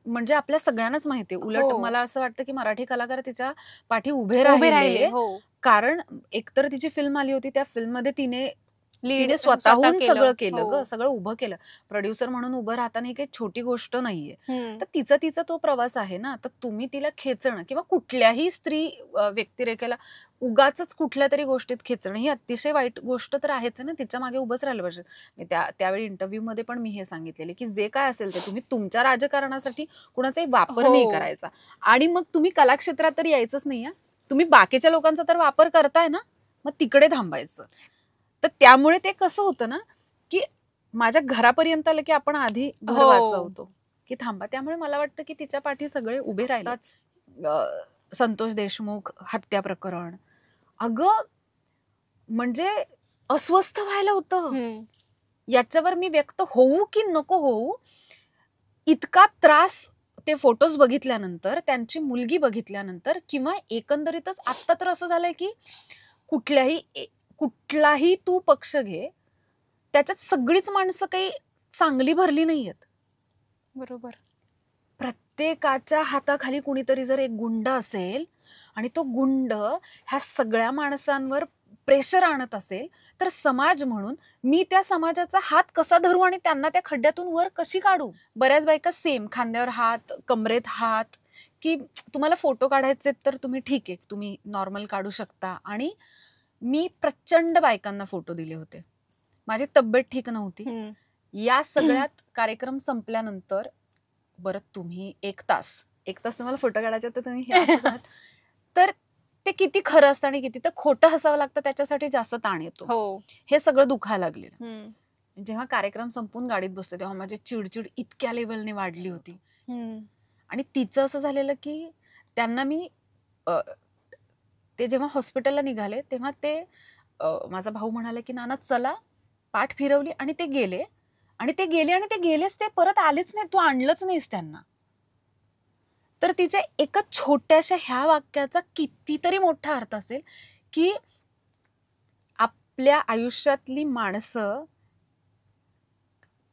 म्हणजे आपल्या सगळ्यांनाच माहितीये. उलट मला असं वाटतं की मराठी कलाकार तिच्या पाठी उभे राहिले. कारण एकतर तिची फिल्म आली होती, त्या फिल्म मध्ये तिने स्वतःहून सगळं केलं ग, सगळं उभं केलं. प्रोड्युसर म्हणून उभं राहताना ही काही छोटी गोष्ट नाहीये. तर तिचा तो प्रवास आहे ना. तर तुम्ही तिला खेचणं किंवा कुठल्याही स्त्री व्यक्तिरेखेला उगाच कुठल्या तरी गोष्टीत खेचणं ही अतिशय वाईट गोष्ट तर आहेच ना. तिच्या मागे उभंच राहिलं पाहिजे. त्यावेळी इंटरव्ह्यू मध्ये पण मी हे सांगितलेले की जे काय असेल ते तुम्ही तुमच्या राजकारणासाठी कुणाचाही वापर नाही करायचा. आणि मग तुम्ही कलाक्षेत्रात तर यायचंच नाही. तुम्ही बाकीच्या लोकांचा तर वापर करताय ना, मग तिकडे थांबायचं. तर त्यामुळे ते कसं होतं ना की माझ्या घरापर्यंत आलं की आपण आधी घर वाचवतो की थांबा. त्यामुळे मला वाटतं की तिच्या पाठी सगळे उभे राहिलाच. संतोष देशमुख हत्या प्रकरण, अगं म्हणजे अस्वस्थ व्हायला होतं. याच्यावर मी व्यक्त होऊ की नको होऊ, इतका त्रास ते फोटोज बघितल्यानंतर, त्यांची मुलगी बघितल्यानंतर, किंवा एकंदरीतच आता तर असं झालंय की कुठलाही तू पक्ष घे, त्याच्यात सगळीच माणसं काही चांगली भरली नाहीयेत. बरोबर. प्रत्येकाच्या हाताखाली कुणीतरी जर एक गुंड असेल आणि तो गुंड ह्या सगळ्या माणसांवर प्रेशर आणत असेल, तर समाज म्हणून मी त्या समाजाचा हात कसा धरू आणि त्यांना त्या खड्ड्यातून वर कशी काढू? बऱ्याच बायका सेम खांद्यावर हात, कमरेत हात, की तुम्हाला फोटो काढायचे तर तुम्ही ठीक आहे, तुम्ही नॉर्मल काढू शकता. आणि मी प्रचंड बायकांना फोटो दिले होते. माझी तब्येत ठीक नव्हती. या सगळ्यात कार्यक्रम संपल्यानंतर बरं तुम्ही एक तास तुम्हाला फोटो काढायचे तर तुम्ही तर ते किती खरं असतं आणि किती तर खोटं हसावं लागतं, त्याच्यासाठी जास्त ताण येतो. हे सगळं दुखायला लागलेलं. जेव्हा कार्यक्रम संपून गाडीत बसले तेव्हा माझी चिडचिड इतक्या लेवलने वाढली होती. आणि तिचं असं झालेलं की त्यांना मी ते जेव्हा हॉस्पिटलला निघाले तेव्हा ते माझा भाऊ म्हणाले की नाना चला, पाठ फिरवली आणि ते गेले आणि ते गेलेच, ते परत आलेच नाही, तू आणलंच नाहीस त्यांना. तर तिच्या एका छोट्याशा ह्या वाक्याचा कितीतरी मोठा अर्थ असेल की आपल्या आयुष्यातली माणसं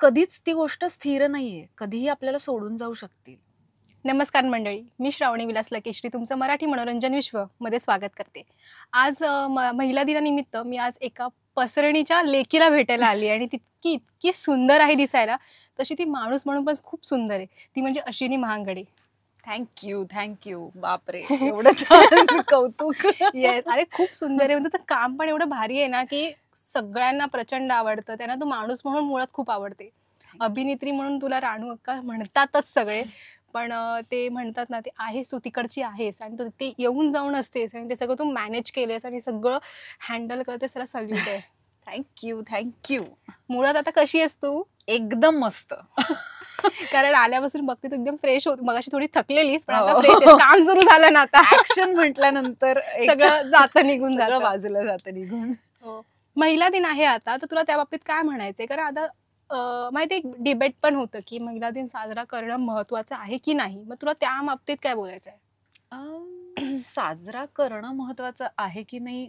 कधीच ती गोष्ट स्थिर नाहीये, कधीही आपल्याला सोडून जाऊ शकतील. नमस्कार मंडळी, मी श्रावणी विलास लकेश्री तुमचं मराठी मनोरंजन विश्व मध्ये स्वागत करते. आज महिला दिनानिमित्त मी आज एका पसरणीच्या लेकीला भेटायला आली आणि इतकी सुंदर आहे दिसायला, तशी ती माणूस म्हणून पण खूप सुंदर आहे. ती म्हणजे अश्विनी महांगडे. थँक्यू. बापरे, एवढं कौतुक. येस, अरे खूप सुंदर आहे. त्याचं काम पण एवढं भारी आहे ना की सगळ्यांना प्रचंड आवडतं. त्यांना तू माणूस म्हणून मुळात खूप आवडते. अभिनेत्री म्हणून तुला राणू अक्का म्हणतातच सगळे, पण ते म्हणतात ना, ते आहेस तू, तिकडची आहेस आणि तू ते येऊन जाऊन असतेस आणि ते सगळं तू मॅनेज केलेस आणि सगळं हँडल करतेस, त्याला सल्यूट आहे. थँक्यू. मुळात आता कशी आहेस तू? एकदम मस्त. कारण आल्यापासून बघते तू एकदम फ्रेश होती. मगाशी थोडी थकलेलीस, पण आता फ्रेश आहे. काम सुरू झालं ना, आता ऍक्शन म्हटल्यानंतर सगळं जातं निघून, बाजूला जातं निघून. महिला दिन आहे आता, तर तुला त्या बाबतीत काय म्हणायचंय? कारण आता माहिती एक डिबेट पण होतं की महिला दिन साजरा करणं महत्वाचं आहे की नाही. मग तुला त्या बाबतीत काय बोलायचंय? साजरा करणं महत्वाचं आहे की नाही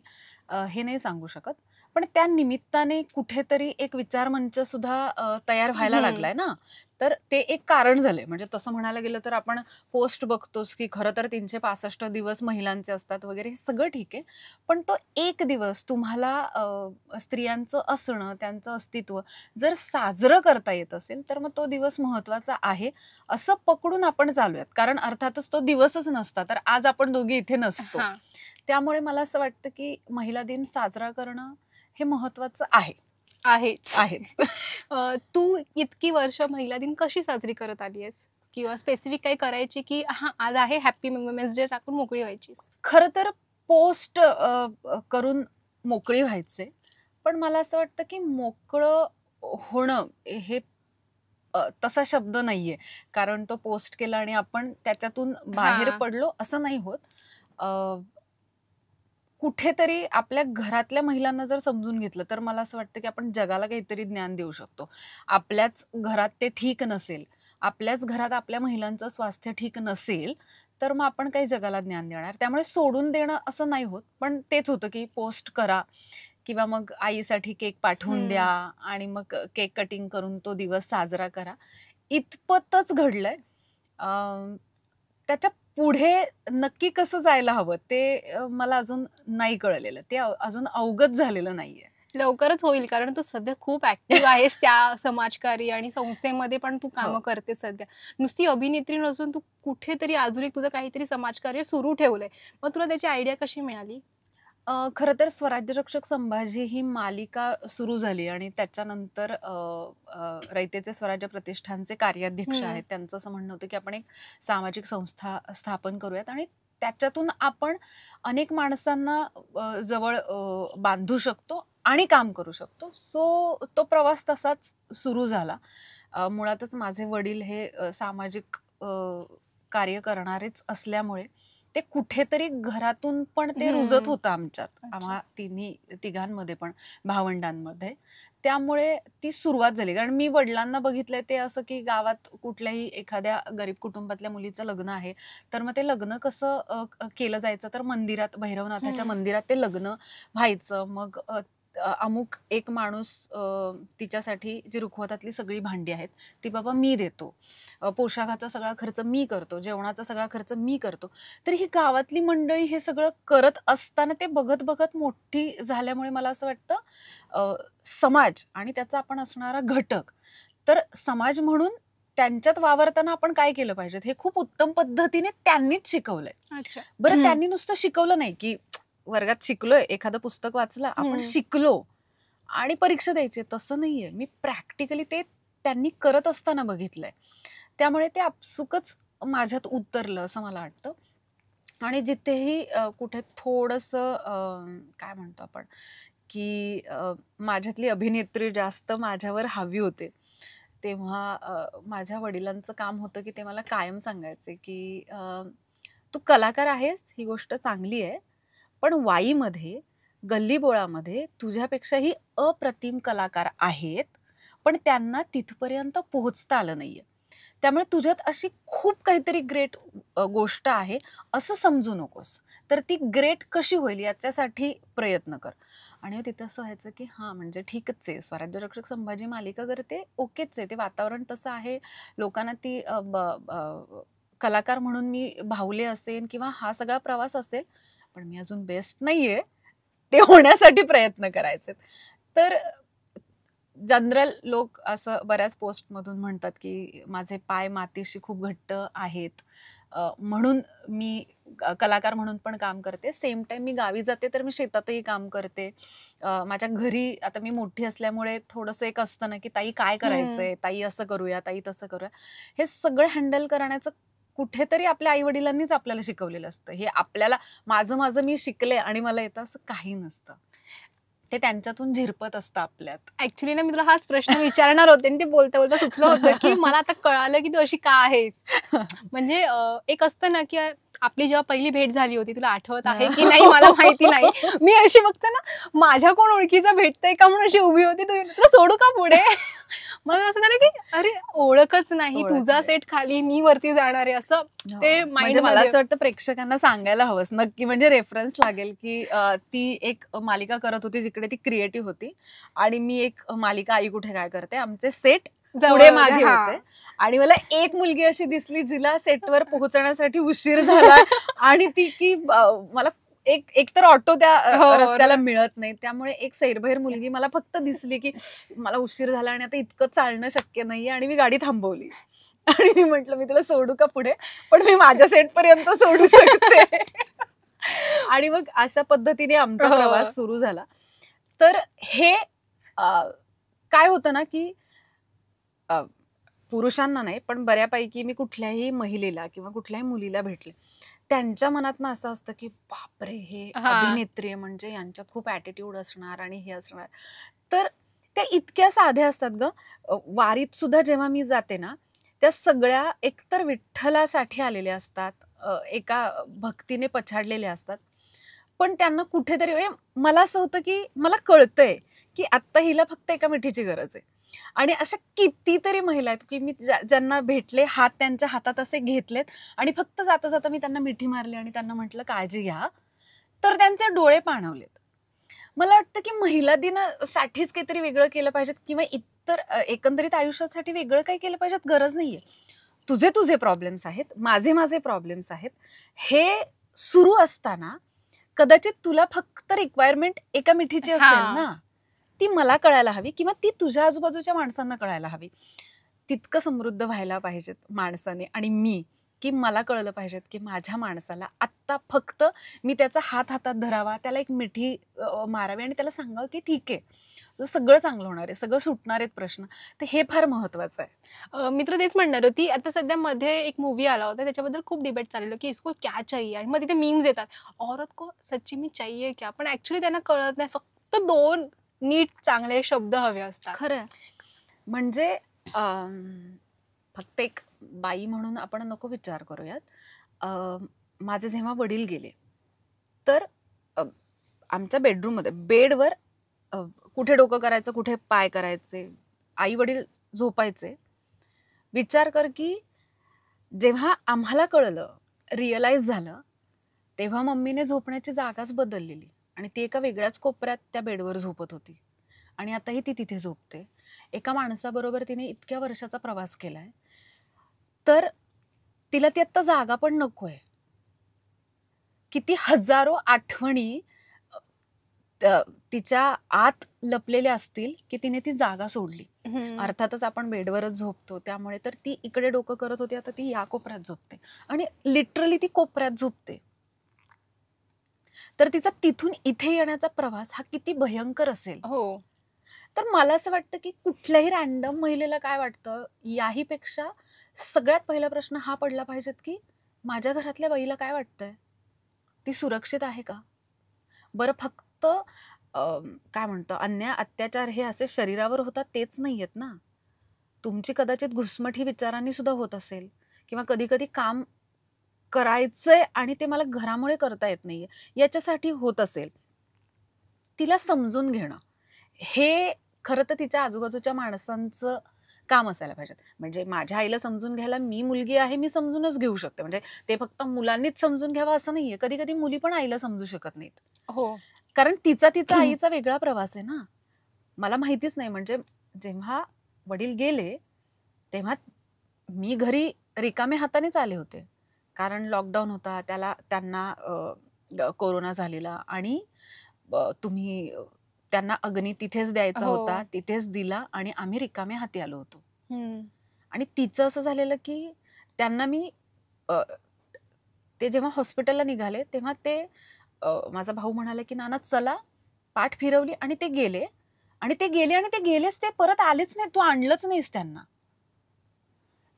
हे नाही सांगू शकत, पण त्या निमित्ताने कुठेतरी एक विचारमंच सुद्धा तयार व्हायला लागलाय ना, तर ते एक कारण झालंय. म्हणजे तसं म्हणायला गेलं तर आपण पोस्ट बघतोस की खरं तर 365 दिवस महिलांचे असतात वगैरे, हे सगळं ठीक आहे, पण तो एक दिवस तुम्हाला स्त्रियांचं असणं, त्यांचं अस्तित्व जर साजरं करता येत असेल तर मग तो दिवस महत्वाचा आहे असं पकडून आपण चालूयात. कारण अर्थातच तो दिवसच नसता तर आज आपण दोघी इथे नसतो. त्यामुळे मला असं वाटतं की महिला दिन साजरा करणं हे महत्वाचं आहेच. तू इतकी वर्ष महिला दिन कशी साजरी करत आली आहेस? किंवा स्पेसिफिक काही करायची की आज आहे हॅपी वुमेन्स डे टाकून मोकळी व्हायचीस? खरं तर पोस्ट करून मोकळी व्हायचे, पण मला असं वाटतं की मोकळं होणं हे तसा शब्द नाहीये. कारण तो पोस्ट केला आणि आपण त्याच्यातून बाहेर पडलो असं नाही होत. कुठेतरी आपल्या घरातल्या महिलांना जर समजून घेतलं तर मला असं वाटतं की आपण जगाला काहीतरी ज्ञान देऊ शकतो. आपल्याच घरात ते ठीक नसेल, आपल्याच घरात आपल्या महिलांचं स्वास्थ्य ठीक नसेल, तर मग आपण काही जगाला ज्ञान देणार? त्यामुळे सोडून देणं असं नाही होत, पण तेच होतं की पोस्ट करा किंवा मग आईसाठी केक पाठवून द्या आणि मग केक कटिंग करून तो दिवस साजरा करा, इतपतच घडलंय. त्याच्या पुढे नक्की कसं जायला हवं ते मला अजून नाही कळलेलं, ते अजून अवगत झालेलं नाहीये. लवकरच होईल, कारण तू सध्या खूप ऍक्टिव्ह आहेस त्या समाजकार्य आणि संस्थेमध्ये पण तू कामं करते सध्या. नुसती अभिनेत्री नसून तू कुठेतरी अजून एक तुझं काहीतरी समाजकार्य सुरू ठेवलंय. मग तुला त्याची आयडिया कशी मिळाली? खरं तर स्वराज्य रक्षक संभाजी ही मालिका सुरू झाली आणि त्याच्यानंतर रयतेचे स्वराज्य प्रतिष्ठानचे कार्याध्यक्ष आहेत, त्यांचं असं म्हणणं होतं की आपण एक सामाजिक संस्था स्थापन करूयात आणि त्याच्यातून आपण अनेक माणसांना जवळ बांधू शकतो आणि काम करू शकतो. सो तो प्रवास तसाच सुरू झाला. मुळातच माझे वडील हे सामाजिक कार्य करणारेच असल्यामुळे ते कुठेतरी घरातून पण ते रुजत होतं आमच्यात, आम्हा तिघांमध्ये पण, भावंडांमध्ये. त्यामुळे ती सुरुवात झाली. कारण मी वडिलांना बघितलंय ते असं की गावात कुठल्याही एखाद्या गरीब कुटुंबातल्या मुलीचं लग्न आहे तर मग ते लग्न कसं केलं जायचं, तर मंदिरात, भैरवनाथाच्या मंदिरात ते लग्न व्हायचं. मग अमुक एक माणूस तिच्यासाठी जी रुखवतातली सगळी भांडी आहेत ती बाबा मी देतो, पोशाखाचा सगळा खर्च मी करतो, जेवणाचा सगळा खर्च मी करतो. तर ही गावातली मंडळी हे सगळं करत असताना ते बघत बघत मोठी झाल्यामुळे मला असं वाटतं समाज आणि त्याचा आपण असणारा घटक, तर समाज म्हणून त्यांच्यात वावरताना आपण काय केलं पाहिजे हे खूप उत्तम पद्धतीने त्यांनीच शिकवलंय. बरं, त्यांनी नुसतं शिकवलं नाही की वर्गात शिकलोय, एखादं पुस्तक वाचलं, आपण शिकलो आणि परीक्षा द्यायची, तसं नाहीये. मी प्रॅक्टिकली ते त्यांनी करत असताना बघितलंय. त्यामुळे ते आपसुकच माझ्यात उतरलं असं मला वाटतं. आणि जिथेही कुठे थोडंसं काय म्हणतो आपण की माझ्यातली अभिनेत्री जास्त माझ्यावर हावी होते, तेव्हा माझ्या वडिलांचं काम होतं की ते मला कायम सांगायचे की तू कलाकार आहेस, ही गोष्ट चांगली आहे, पण वाईमध्ये, गल्लीबोळामध्ये तुझ्यापेक्षाही अप्रतिम कलाकार आहेत, पण त्यांना तिथपर्यंत पोहोचता आलं नाहीये. त्यामुळे तुझ्यात अशी खूप काहीतरी ग्रेट गोष्ट आहे असं समजू नकोस, तर ती ग्रेट कशी होईल याच्यासाठी प्रयत्न कर. आणि तिथं असं व्हायचं की हां, म्हणजे ठीकच आहे, स्वराज्य रक्षक संभाजी मालिका करते, ओकेच आहे, ते वातावरण तसं आहे, लोकांना ती कलाकार म्हणून मी भावले असेल किंवा हा सगळा प्रवास असेल, पण मी अजून बेस्ट नाहीये, ते होण्यासाठी प्रयत्न करायचे. तर जनरल लोक असं बऱ्याच पोस्टमधून म्हणतात की माझे पाय मातीशी खूप घट्ट आहेत, म्हणून मी कलाकार म्हणून पण काम करते. सेम टाइम मी गावी जाते तर मी शेतातही काम करते. माझ्या घरी आता मी मोठी असल्यामुळे थोडंसं एक असतं ना की ताई काय करायचंय, ताई असं करूया, ताई तसं करूया, हे सगळं हँडल करण्याचं कुठेतरी आपल्या आई वडिलांनीच आपल्याला शिकवलेलं असतं. हे आपल्याला माझं मी शिकले आणि मला येतं असं काही नसतं, ते त्यांच्यातून झिरपत असतं आपल्यात. ऍक्च्युली ना मी तुला हाच प्रश्न विचारणार होते आणि ते बोलता बोलता सुचलं होतं की मला आता कळालं की तू अशी का आहेस. म्हणजे एक असतं ना की आपली जेव्हा पहिली भेट झाली होती, तुला आठवत आहे की नाही मला माहिती नाही, मी अशी बघते ना माझ्या कोण ओळखीचा भेटतंय का म्हणून अशी उभी होती, तुला सोडू का पुढे. मला असं झालं की अरे ओळखच नाही, तुझा सेट खाली, मी वरती जाणार आहे, असं ते माइंड. मला असं वाटतं प्रेक्षकांना सांगायला हवंच नक्की, म्हणजे रेफरन्स लागेल की ती एक मालिका करत होती जिकडे ती क्रिएटिव्ह होती आणि मी एक मालिका आई कुठे काय करते, आमचे सेट पुढे मागे होते आणि मला एक मुलगी अशी दिसली जिला सेटवर पोहोचण्यासाठी उशीर झाला आणि ती की मला एक तर ऑटो त्या रस्त्याला मिळत नाही, त्यामुळे एक सैरभैर मुलगी मला फक्त दिसली की मला उशीर झाला आणि आता इतकं चालणं शक्य नाहीये आणि मी गाडी थांबवली आणि मी म्हंटल मी तुला सोडू का पुढे, पण मी माझ्या सेट पर्यंत सोडू शकते. आणि मग अशा पद्धतीने आमचा प्रवास सुरू झाला. तर हे काय होतं ना की पुरुषांना नाही पण बऱ्यापैकी मी कुठल्याही महिलेला किंवा कुठल्याही मुलीला भेटले, त्यांच्या मनात ना असं असतं की बापरे हे अभिनेत्री आहे म्हणजे यांच्यात खूप ऍटिट्यूड असणार आणि हे असणार. तर त्या इतक्या साध्या असतात ग. वारीत सुद्धा जेव्हा मी जाते ना, त्या सगळ्या एकतर विठ्ठलासाठी आलेल्या असतात, एका भक्तीने पछाडलेल्या असतात, पण त्यांना कुठेतरी मला असं होतं की मला कळतंय की आत्ता हिला फक्त एका मिठीची गरज आहे. आणि अशा कितीतरी महिला आहेत की मी ज्यांना भेटले, हात त्यांच्या हातात असे घेतलेत आणि फक्त जाता जाता मी त्यांना मिठी मारली आणि त्यांना म्हटलं काळजी घ्या, तर त्यांचे डोळे पाणावलेत. मला वाटतं की महिला दिनासाठीच काहीतरी वेगळं केलं पाहिजे किंवा इतर एकंदरीत आयुष्यासाठी वेगळं काही केलं पाहिजे गरज नाहीये. तुझे तुझे प्रॉब्लेम्स आहेत, माझे माझे प्रॉब्लेम्स आहेत, हे सुरू असताना कदाचित तुला फक्त रिक्वायरमेंट एका मिठीची असेल ना, ती मला कळायला हवी किंवा ती तुझ्या आजूबाजूच्या माणसांना कळायला हवी. तितकं समृद्ध व्हायला पाहिजेत माणसाने आणि मी, की मला कळलं पाहिजेत की माझ्या माणसाला आत्ता फक्त मी त्याचा हात हातात धरावा, त्याला एक मिठी मारावी आणि त्याला सांगावं की ठीक आहे, तुझं सगळं चांगलं होणार आहे, सगळं सुटणार आहेत प्रश्न. तर हे फार महत्वाचं आहे. मित्र तेच म्हणणार होती, आता सध्या मध्ये एक मूवी आला होता त्याच्याबद्दल खूप डिबेट चाललेलं की इसको क्या चाहिए, आणि मग तिथे मीम्स येतात, औरत को सच्ची में चाहिए क्या, पण ऍक्च्युली त्यांना कळत नाही, फक्त 2 नीट चांगले शब्द हवे असतात. खरं म्हणजे फक्त एक बाई म्हणून आपण नको विचार करूयात. माझे जेव्हा वडील गेले तर आमच्या बेडरूममध्ये बेडवर कुठे डोकं करायचं, कुठे पाय करायचे, आई वडील झोपायचे. विचार कर की जेव्हा आम्हाला कळलं, रिअलाइज झालं, तेव्हा मम्मीने झोपण्याची जागाच बदललेली आणि ती एका वेगळ्याच कोपऱ्यात त्या बेडवर झोपत होती आणि आताही ती तिथे झोपते. एका माणसाबरोबर तिने इतक्या वर्षाचा प्रवास केलाय, तर तिला ती आत्ता जागा पण नकोय. किती हजारो आठवणी तिच्या आत लपलेल्या असतील की तिने ती जागा सोडली. अर्थातच आपण बेडवरच झोपतो, त्यामुळे तर ती इकडे डोकं करत होती, आता ती या कोपऱ्यात झोपते आणि लिटरली ती कोपऱ्यात झोपते. तर तिचा तिथून इथे येण्याचा प्रवास हा किती भयंकर असेल. हो. तर मला असं वाटतं की कुठल्याही रॅन्डम महिलेला काय वाटतं, याही पेक्षा सगळ्यात पहिला प्रश्न हा पडला पाहिजेत की माझ्या घरातल्या बाईला काय वाटतंय, ती सुरक्षित आहे का. बरं, फक्त काय म्हणतो अन्याय अत्याचार हे असे शरीरावर होतात तेच नाही आहेत ना. तुमची कदाचित घुसमट ही विचारांनी सुद्धा होत असेल, किंवा कधी कधी काम करायचंय आणि ते मला घरामुळे करता येत नाहीये याच्यासाठी होत असेल. तिला समजून घेणं हे खरं तर तिच्या आजूबाजूच्या माणसांचं काम असायला पाहिजे. म्हणजे माझ्या आईला समजून घ्यायला मी मुलगी आहे, मी समजूनच घेऊ शकते. म्हणजे ते फक्त मुलांनीच समजून घ्यावं असं नाहीये. कधी कधी मुली पण आईला समजू शकत नाहीत. हो, कारण तिचा आईचा वेगळा प्रवास आहे ना. मला माहितीच नाही, म्हणजे जेव्हा वडील गेले तेव्हा मी घरी रिकामे हातानेच आले होते, कारण लॉकडाऊन होता, त्यांना कोरोना झालेला आणि तुम्ही त्यांना अग्नी तिथेच द्यायचा होता, तिथेच दिला आणि आम्ही रिकामे हाती आलो होतो. आणि तिचं असं झालेलं की त्यांना मी ते जेव्हा हॉस्पिटलला निघाले तेव्हा ते माझा भाऊ म्हणाले की नाना चला, पाठ फिरवली आणि ते गेले आणि ते गेलेच, ते परत आलेच नाही, तू आणलंच नाहीस त्यांना.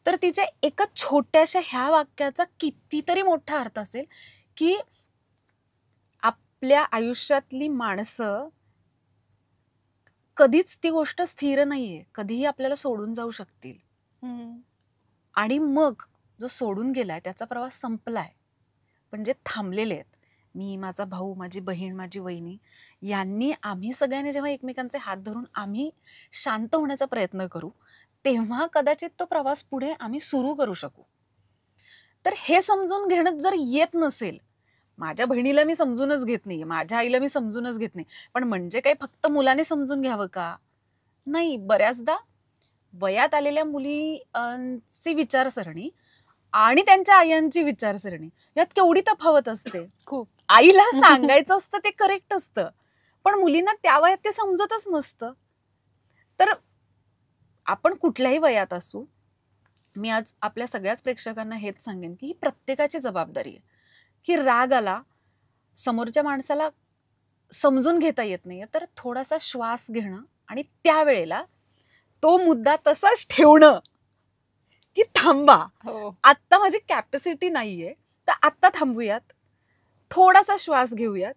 तर तिच्या एका छोट्याशा ह्या वाक्याचा कितीतरी मोठा अर्थ असेल की आपल्या आयुष्यातली माणसं कधीच ती गोष्ट स्थिर नाहीये, कधीही आपल्याला सोडून जाऊ शकतील. आणि मग जो सोडून गेलाय त्याचा प्रवास संपलाय, पण जे थांबलेले आहेत, मी, माझा भाऊ, माझी बहीण, माझी वहिनी, यांनी, आम्ही सगळ्यांनी जेव्हा एकमेकांचे हात धरून आम्ही शांत होण्याचा प्रयत्न करू, तेव्हा कदाचित तो प्रवास पुढे आम्ही सुरू करू शकू. तर हे समजून घेणं जर येत नसेल, माझ्या बहिणीला मी समजूनच घेत नाही, माझ्या आईला मी समजूनच घेत नाही, पण म्हणजे काय फक्त मुलाने समजून घ्यावं का? नाही. बऱ्याचदा वयात आलेल्या मुलींची विचारसरणी आणि त्यांच्या आयांची विचारसरणी यात केवढी तफावत असते. खूप. आईला सांगायचं असतं ते करेक्ट असतं, पण मुलींना त्या वयात ते समजतच नसतं. तर आपण कुठल्याही वयात असू, मी आज आपल्या सगळ्याच प्रेक्षकांना हेच सांगेन की ही प्रत्येकाची जबाबदारी आहे की राग आला, समोरच्या माणसाला समजून घेता येत नाहीये, तर थोडासा श्वास घेणं आणि त्यावेळेला तो मुद्दा तसाच ठेवणं की थांबा, आत्ता माझी कॅपॅसिटी नाहीये, तर आत्ता थांबूयात, थोडासा श्वास घेऊयात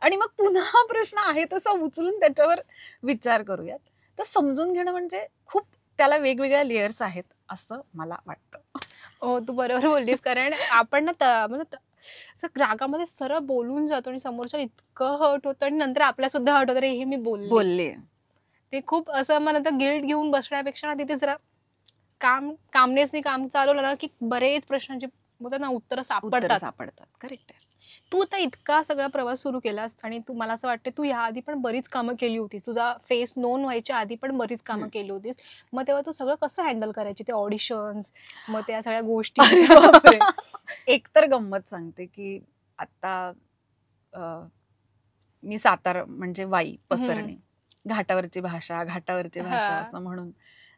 आणि मग पुन्हा प्रश्न आहे तसा उचलून त्याच्यावर विचार करूयात. तर समजून घेणं म्हणजे खूप त्याला वेगवेगळ्या लेयर्स आहेत असं मला वाटतं. हो, तू बरोबर बोललीस. कारण आपण ना म्हणजे असं रागामध्ये सरळ बोलून जातो आणि समोरच्या इतकं हर्ट होतं आणि नंतर आपल्या सुद्धा हर्ट होतं, हे मी बोलले. ते खूप असं मला गिल्ट घेऊन बसण्यापेक्षा ना तिथे जरा कामनेसनी काम चालवलं ना की बरेच प्रश्नांची बोलतात ना उत्तरं सापडतात. करेक्ट आहे. तू आता इतका सगळा प्रवास सुरू केलास आणि तू मला असं वाटतं तू ह्या आधी पण बरीच कामं केली होतीस, तुझा फेस नोन व्हायच्या आधी पण बरीच कामं केली होतीस. मग तेव्हा तू सगळं कसं हँडल करायची, ते ऑडिशन्स, मग त्या सगळ्या गोष्टी? अरे बापरे. एक तर गंमत सांगते की आता मी सातारा म्हणजे वाई पसरणी, घाटावरची भाषा, घाटावरची भाषा असं म्हणून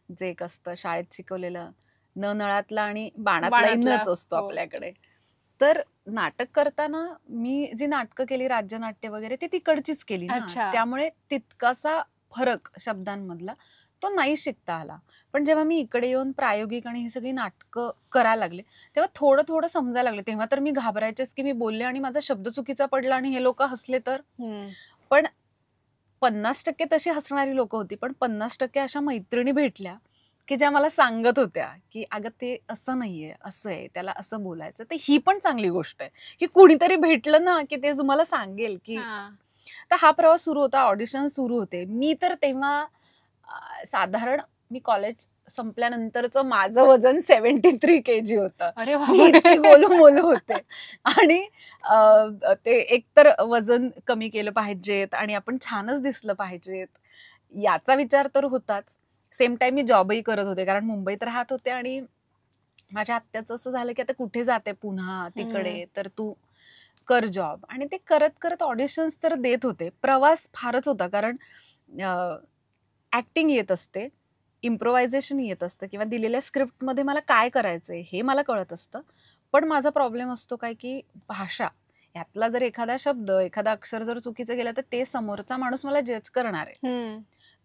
जे एक असतं शाळेत शिकवलेलं, न नळातला आणि बाणातला नच असतो आपल्याकडे. तर नाटक करताना मी जी नाटकं केली राज्यनाट्य वगैरे ते तिकडचीच केली ना, त्यामुळे तितकासा फरक शब्दांमधला तो नाही शिकता आला. पण जेव्हा मी इकडे येऊन प्रायोगिक आणि ही सगळी नाटकं करायला लागले तेव्हा थोडं थोडं समजायला लागले. तेव्हा तर मी घाबरायचेच की मी बोलले आणि माझा शब्द चुकीचा पडला आणि हे लोक हसले तर. पण 50% तशी हसणारी लोक होती, पण 50% अशा मैत्रिणी भेटल्या की ज्या मला सांगत होत्या की अगं ते असं नाहीये, असं आहे, त्याला असं बोलायचं. तर ही पण चांगली गोष्ट आहे की कुणीतरी भेटलं ना की ते तुम्हाला सांगेल की. तर हा प्रवास सुरू होता, ऑडिशन सुरू होते. मी तर तेव्हा साधारण मी कॉलेज संपल्यानंतरचं माझं वजन 73 kg होतं. मी इतकी गोलू मोलू होते आणि ते एकतर वजन कमी केलं पाहिजेत आणि आपण छानच दिसलं पाहिजेत याचा विचार तर होताच. सेम टाइम मी जॉबही करत होते कारण मुंबईत राहत होते आणि माझ्या आत्याचं असं झालं की आता कुठे जाते पुन्हा तिकडे, तर तू कर जॉब. आणि ते करत करत ऑडिशन्स तर देत होते. प्रवास फारच होता कारण ऍक्टिंग येत असते, इम्प्रोव्हायझेशन येत असतं किंवा दिलेल्या स्क्रिप्टमध्ये मला काय करायचंय हे मला कळत असतं. पण माझा प्रॉब्लेम असतो काय की भाषा, यातला जर एखादा शब्द एखादा अक्षर जर चुकीचं गेलं तर ते समोरचा माणूस मला जज करणार आहे,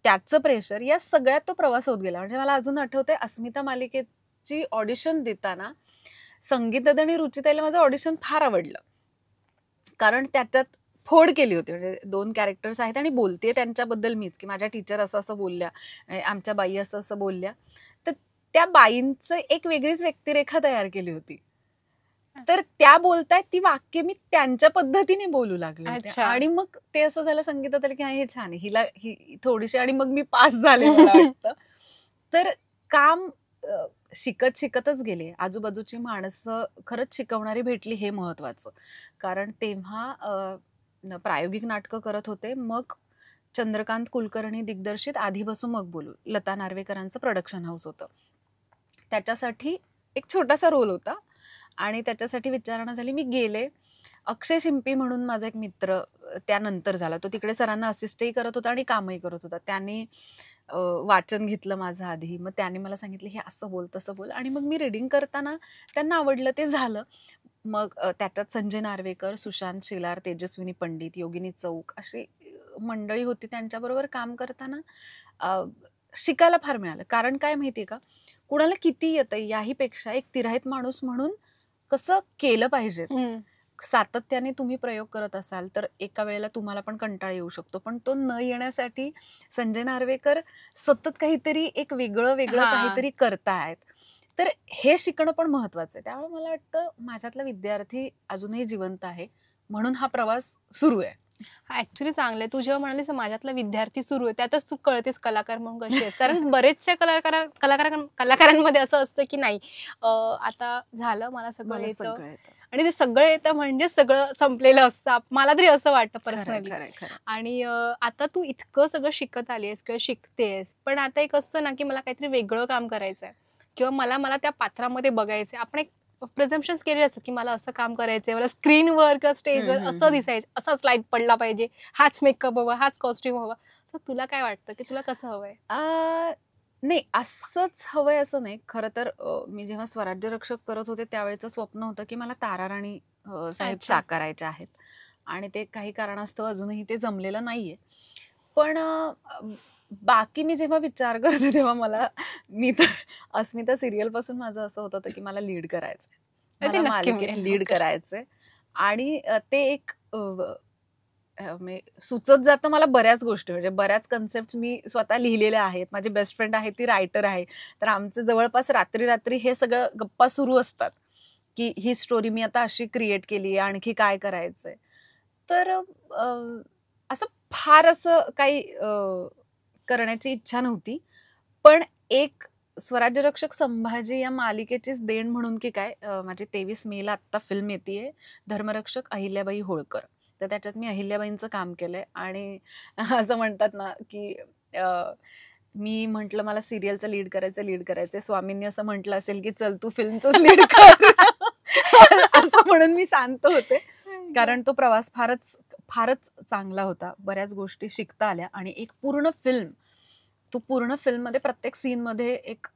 त्याचं प्रेशर, या सगळ्यात तो प्रवास होत गेला. म्हणजे मला अजून आठवतंय अस्मिता मालिकेची ऑडिशन देताना संगीता आणि रुचिताईला माझं ऑडिशन फार आवडलं कारण त्याच्यात फोड केली होती. म्हणजे 2 कॅरेक्टर्स आहेत आणि बोलते त्यांच्याबद्दल मीच की माझ्या टीचर असं असं बोलल्या, आमच्या बाई असं असं बोलल्या. तर त्या बाईंचं एक वेगळीच व्यक्तिरेखा तयार केली होती. तर त्या बोलतायत ती वाक्य मी त्यांच्या पद्धतीने बोलू लागले आणि मग ते असं झालं संगीता तरी की हे छान आहे, हिला ही थोडीशी, आणि मग मी पास झाले मला वाटतं. तर काम शिकत शिकतच गेले. आजूबाजूची माणसं खरंच शिकवणारी भेटली हे महत्वाचं. कारण तेव्हा प्रायोगिक नाटकं करत होते. मग चंद्रकांत कुलकर्णी दिग्दर्शित आधी बसू मग बोलू, लता नार्वेकरांचं प्रोडक्शन हाऊस होतं. त्याच्यासाठी एक छोटासा रोल होता आणि त्याच्यासाठी विचारणा झाली. मी गेले. अक्षय शिंपी म्हणून माझा एक मित्र त्यानंतर झाला, तो तिकडे सरांना असिस्टही करत होता आणि कामही करत होता. त्यांनी वाचन घेतलं माझं आधी, मग त्याने मला सांगितलं हे असं बोल तसं बोल, आणि मग मी रीडिंग करताना त्यांना आवडलं, ते झालं. मग त्याच्यात संजय नार्वेकर, सुशांत शेलार, तेजस्विनी पंडित, योगिनी चौक अशी मंडळी होती. त्यांच्याबरोबर काम करताना शिकायला फार मिळालं. कारण काय माहितीये का, कुणाला किती येतं याहीपेक्षा एक तिराहित माणूस म्हणून कसं केलं पाहिजे. सातत्याने तुम्ही प्रयोग करत असाल तर एका वेळेला तुम्हाला पण कंटाळा येऊ शकतो, पण तो न येण्यासाठी संजय नार्वेकर सतत काहीतरी एक वेगळं वेगळं काहीतरी करतायत. तर हे शिकणं पण महत्वाचं आहे. त्यामुळे मला वाटतं माझ्यातला विद्यार्थी अजूनही जिवंत आहे म्हणून हा प्रवास सुरू आहे. ऍक्च्युली चांगलं आहे. तू जेव्हा म्हणालीस माझ्यातला विद्यार्थी सुरू आहे त्यातच तू कळतेस कलाकार म्हणून कशी आहेस. कारण बरेचसे कलाकारांमध्ये असं असतं की नाही आता झालं, मला सगळं येतं आणि ते सगळं येतं म्हणजे सगळं संपलेलं असतं. मला तरी असं वाटतं पर्सनली. आणि आता तू इतकं सगळं शिकत आलीस किंवा शिकतेस, पण आता एक असतं ना की मला काहीतरी वेगळं काम करायचं आहे किंवा मला त्या पात्रामध्ये बघायचंय. आपण एक प्रेझम्पशन्स केले असतात की मला असं काम करायचंय, मला स्क्रीनवर किंवा स्टेजवर असं दिसायचं, असाच लाईट पडला पाहिजे, हाच मेकअप हवा, हाच कॉस्ट्युम हवा. सो तुला काय वाटतं की तुला कसं हवंय? नाही, असंच हवंय असं नाही. खरं तर मी जेव्हा स्वराज्य रक्षक करत होते त्यावेळेचं स्वप्न होतं की मला तारा राणी साहेब साकारायच्या आहेत आणि ते काही कारणास्तव अजूनही ते जमलेलं नाहीये. पण बाकी मी जेव्हा विचार करते तेव्हा मी तर अस्मिता सिरियल पासून माझं असं होतं की मला लीड करायचंय, मला मालिकेत लीड करायचंय आणि ते एक सुचत जातं मला बऱ्याच गोष्टी. म्हणजे बऱ्याच कन्सेप्ट मी स्वतः लिहिलेल्या आहेत. माझी बेस्ट फ्रेंड आहे ती रायटर आहे, तर आमचं जवळपास रात्री रात्री हे सगळं गप्पा सुरू असतात की ही स्टोरी मी आता अशी क्रिएट केली, आणखी काय करायचंय. तर असं फार असं काही करण्याची इच्छा नव्हती, पण एक स्वराज्य रक्षक संभाजी या मालिकेचीच देण म्हणून की काय, माझी 23 मेला आत्ता फिल्म येते धर्मरक्षक अहिल्याबाई होळकर. तर त्याच्यात मी अहिल्याबाईंचं काम केलंय. आणि असं म्हणतात ना की मी म्हटलं मला सिरियलचं लीड करायचंय, स्वामींनी असं म्हटलं असेल की चल तू फिल्मचंच लीड कर असं म्हणून मी शांत होते. कारण तो प्रवास फारच फारच चांगला होता. बऱ्याच गोष्टी शिकता आल्या. आणि एक पूर्ण फिल्म, तू पूर्ण फिल्ममध्ये प्रत्येक सीनमध्ये एक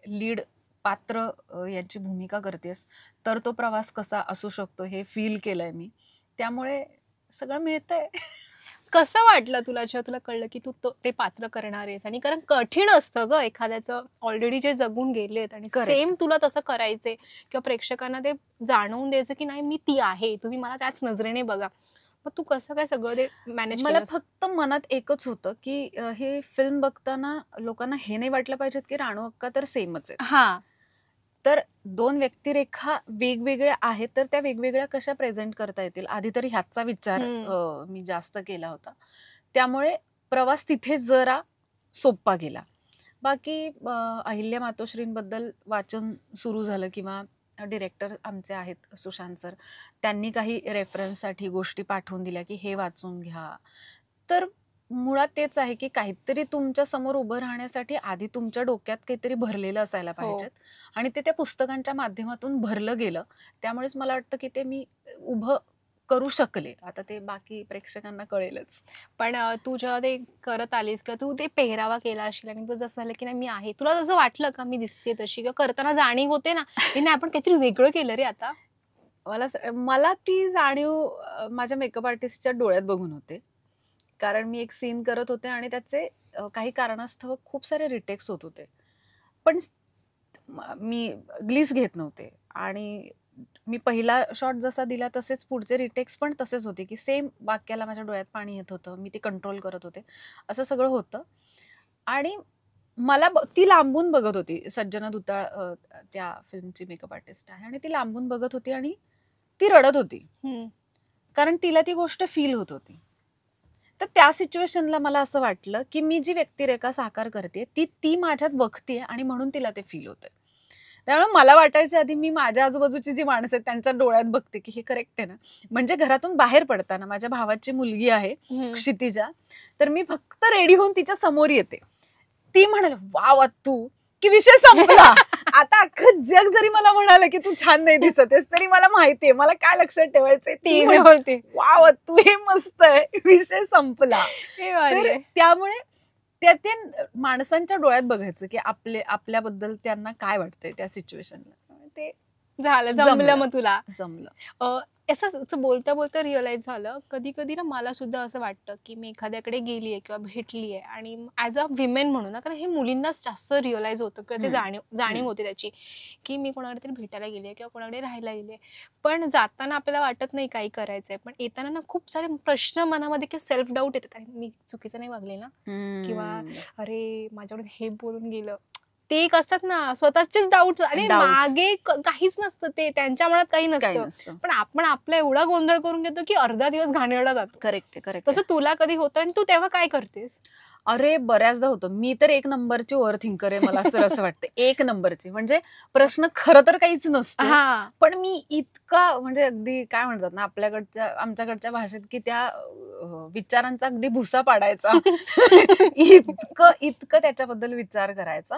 लीड पात्र यांची भूमिका करतेस, तर तो प्रवास कसा असू शकतो हे फील केलंय मी. त्यामुळे सगळं मिळतंय. कसं वाटलं तुला जेव्हा तुला कळलं की तू ते पात्र करणार आहेस? आणि कारण कठीण असतं ग एखाद्याचं ऑलरेडी जे जगून गेलेत आणि Correct. सेम तुला तसं करायचंय किंवा प्रेक्षकांना ते जाणवून द्यायचं की नाही मी ती आहे, तुम्ही मला त्याच नजरेने बघा. मग तू कसं काय सगळं ते मॅनेज मला केलंस? फक्त मनात एकच होतं की हे फिल्म बघताना लोकांना हे नाही वाटलं पाहिजेत की राणू अक्का तर सेमच आहे. हा, तर दोन व्यक्तिरेखा वेगवेगळ्या आहेत, तर त्या वेगवेगळ्या कशा प्रेझेंट करता येतील, आधी तरी ह्याचा विचार मी जास्त केला होता. त्यामुळे प्रवास तिथे जरा सोपा गेला. बाकी अहिल्या मातोश्रींबद्दल वाचन सुरू झालं किंवा डिरेक्टर आमचे आहेत सुशांत सर, त्यांनी काही रेफरन्ससाठी गोष्टी पाठवून दिल्या की हे वाचून घ्या. तर मुळात तेच आहे की काहीतरी तुमच्या समोर उभं राहण्यासाठी आधी तुमच्या डोक्यात काहीतरी भरलेलं असायला पाहिजेत. आणि ते त्या पुस्तकांच्या माध्यमातून भरलं गेलं. त्यामुळेच मला वाटतं की ते मी उभं करू शकले. आता ते बाकी प्रेक्षकांना कळेलच. पण तू जेव्हा ते करत आलीस किंवा तू ते पेहरावा केला असेल आणि तुझं असं झालं की नाही मी आहे, तुला तसं वाटलं का मी दिसते तशी? किंवा करताना जाणीव होते ना की नाही आपण काहीतरी वेगळं केलं रे आता? मला ती जाणीव माझ्या मेकअप आर्टिस्टच्या डोळ्यात बघून होते. कारण मी एक सीन करत होते आणि त्याचे काही कारणास्तव खूप सारे रिटेक्स होत होते. पण मी ग्लीस घेत नव्हते आणि मी पहिला शॉट जसा दिला तसेच पुढचे रिटेक्स पण तसेच होते की सेम वाक्याला माझ्या डोळ्यात पाणी येत होतं. मी ते कंट्रोल करत होते. असं सगळं होतं. आणि मला ती लांबून बघत होती. सज्जना दुताळ त्या फिल्मची मेकअप आर्टिस्ट आहे आणि ती लांबून बघत होती आणि ती रडत होती. कारण तिला ती गोष्ट फील होत होती. तर त्या सिच्युएशनला मला असं वाटलं की मी जी व्यक्तिरेखा साकार करते ती माझ्यात बघते आणि म्हणून तिला ते फील होतंय. त्यामुळे मला वाटायच्या आधी मी माझ्या आजूबाजूची जी माणसं आहेत त्यांच्या डोळ्यात बघते की हे करेक्ट आहे ना. म्हणजे घरातून बाहेर पडताना माझ्या भावाची मुलगी आहे क्षितिजा, तर मी फक्त रेडी होऊन तिच्या समोर येते. ती म्हणाल वा तू, की विषय संपला. आता अख्खं जग जरी मला म्हणालं की तू छान नाही दिसत आहेस तरी मला माहितीये मला काय लक्षात ठेवायचंय. ती बोलते वा तू हे मस्त आहे, विषय संपला. त्यामुळे ते माणसांच्या डोळ्यात बघायचं की आपल्याबद्दल त्यांना काय वाटतंय त्या सिच्युएशनला. ते झालं, जमलं. मग तुला जमलं. असं बोलता बोलता रिअलाइज झालं कधी कधी ना मला सुद्धा असं वाटतं की मी एखाद्याकडे गेलीये किंवा भेटलीये आणि ऍज अ विमेन म्हणून ना, कारण हे मुलींनाच जास्त रिअलाइज होतं किंवा ते जाणीव होते त्याची की मी कोणाकडे तरी भेटायला गेलीये किंवा कोणाकडे राहायला गेलीये. पण जाताना आपल्याला वाटत नाही काही करायचंय, पण येताना ना खूप सारे प्रश्न मनामध्ये किंवा सेल्फ डाऊट येतात. अरे मी चुकीचं नाही वागले ना, किंवा अरे माझ्याकडून हे बोलून गेलं. ते एक असतात ना स्वतःचेच डाऊट आणि मागे काहीच नसतं, ते त्यांच्या मनात काही नसतं. पण आपण आपला एवढा गोंधळ करून घेतो की अर्धा दिवस घाणेरडा जातो. करेक्ट. तसं तुला कधी होतं आणि तू तेव्हा काय करतेस? अरे बऱ्याचदा होतं. मी तर 1 नंबरची ओव्हर थिंकर आहे. मला तर असं वाटतं 1 नंबरची. म्हणजे प्रश्न खरं तर काहीच नसतो, पण मी इतका म्हणजे अगदी काय म्हणतात ना आमच्याकडच्या भाषेत की त्या विचारांचा अगदी भुसा पाडायचा. इतकं त्याच्याबद्दल विचार करायचा.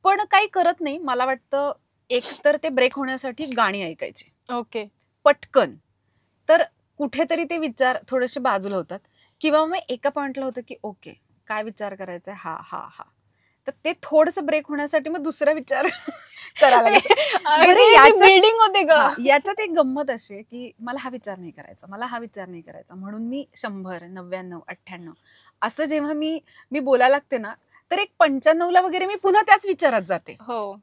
पण काही करत नाही. मला वाटतं एक तर ते ब्रेक होण्यासाठी गाणी ऐकायची. ओके. पटकन. तर कुठेतरी ते विचार थोडेसे बाजूला होतात. किंवा मग एका पॉइंटला होतं की ओके काय विचार करायचा हा हा हा. तर ते थोडंसं ब्रेक होण्यासाठी मग दुसरा विचार करायला बिल्डिंग होते का. याच्यात एक गंमत अशी की मला हा विचार नाही करायचा म्हणून मी 100, 99, 98 असं जेव्हा मी बोलायला लागते ना, तर एक 95ला वगैरे मी पुन्हा त्याच विचारात जाते. हो.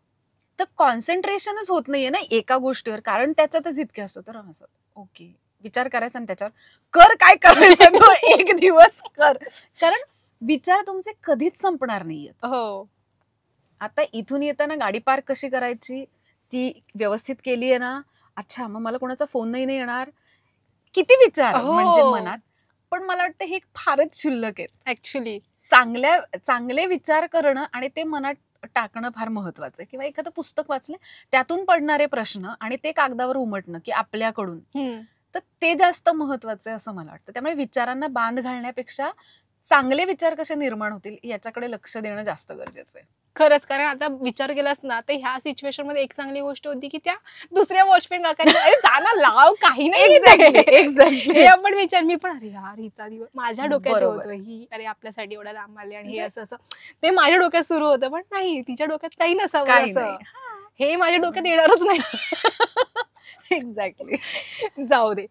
तर कॉन्सन्ट्रेशनच होत नाहीये ना एका गोष्टीवर, कारण त्याच्यातच इतके असतो. तर असं ओके विचार करायचा आणि त्याच्यावर कर काय करायचं तो एक दिवस कर, कारण विचार तुमचे कधीच संपणार नाहीयेत. हो. आता इथून येताना गाडी पार्क कशी करायची ती व्यवस्थित केली आहे ना, अच्छा मग मला कोणाचा फोन नाही येणार, किती विचार म्हणजे मनात. पण मला वाटतं हे फारच क्षुल्लक आहेत ऍक्च्युली. चांगले विचार करणं आणि ते मनात टाकणं फार महत्वाचं आहे. किंवा एखादं पुस्तक वाचलं, त्यातून पडणारे प्रश्न आणि ते कागदावर उमटणं की आपल्याकडून, तर ते जास्त महत्वाचं आहे असं मला वाटतं. त्यामुळे विचारांना बांध घालण्यापेक्षा चांगले विचार कसे निर्माण होतील याच्याकडे लक्ष देणं जास्त गरजेचं आहे. खरंच, कारण आता विचार केलास ना, तर ह्या सिच्युएशन मध्ये एक चांगली गोष्ट होती की त्या दुसऱ्या वॉचमॅन काकांनी अरे जाना लाव काही नाही एक्झॅक्टली हे आपण विचार. मी पण अरे यार हिचा दिवस माझ्या डोक्यात बरोबर. होतं ही अरे आपल्यासाठी एवढा लांब आले आणि हे असं असं ते माझ्या डोक्यात सुरू होतं. पण नाही, तिच्या डोक्यात काही नसावं काही असं, नाही. हे माझ्या डोक्यात येणारच नाही. एक्झॅक्टली. जाऊ दे.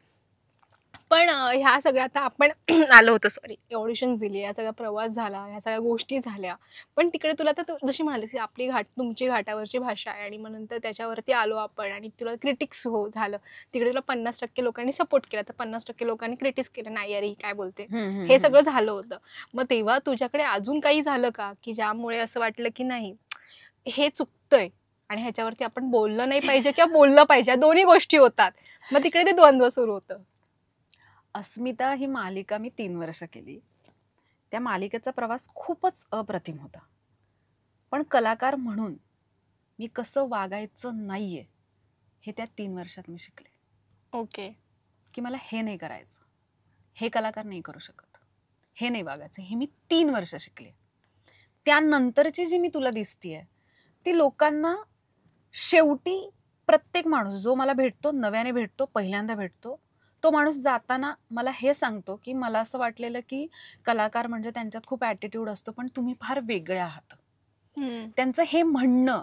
पण ह्या सगळ्या आता आपण आलो होतो, सॉरी, ऑडिशन्स दिली, या सगळा प्रवास झाला, ह्या सगळ्या गोष्टी झाल्या. पण तिकडे तुला तर जशी म्हणाली की आपली तुमची घाटावरची भाषा आहे आणि मग नंतर त्याच्यावरती आलो आपण आणि तुला क्रिटिक्स झालं. तिकडे तुला 50% लोकांनी सपोर्ट केला, तर 50% लोकांनी क्रिटिक्स केलं, नाही अरे ही काय बोलते, हे सगळं झालं होतं. मग तेव्हा तुझ्याकडे अजून काही झालं का की ज्यामुळे असं वाटलं की नाही हे चुकतंय आणि ह्याच्यावरती आपण बोललं नाही पाहिजे किंवा बोललं पाहिजे, दोन्ही गोष्टी होतात. मग तिकडे ते द्वंद्व सुरू होतं. अस्मिता ही मालिका मी 3 वर्ष केली. त्या मालिकेचा प्रवास खूपच अप्रतिम होता. पण कलाकार म्हणून मी कसं वागायचं नाहीये हे त्या 3 वर्षात मी शिकले. ओके. की मला हे नाही करायचं, हे कलाकार नाही करू शकत, हे नाही वागायचं, हे मी 3 वर्ष शिकले. त्यानंतरची जी मी तुला दिसतीये ती लोकांना, शेवटी प्रत्येक माणूस जो मला भेटतो, नव्याने भेटतो, पहिल्यांदा भेटतो, तो माणूस जाताना मला हे सांगतो की मला असं वाटलेलं की कलाकार म्हणजे त्यांच्यात खूप ॲटिट्यूड असतो, पण तुम्ही फार वेगळे आहात. त्यांचं हे म्हणणं,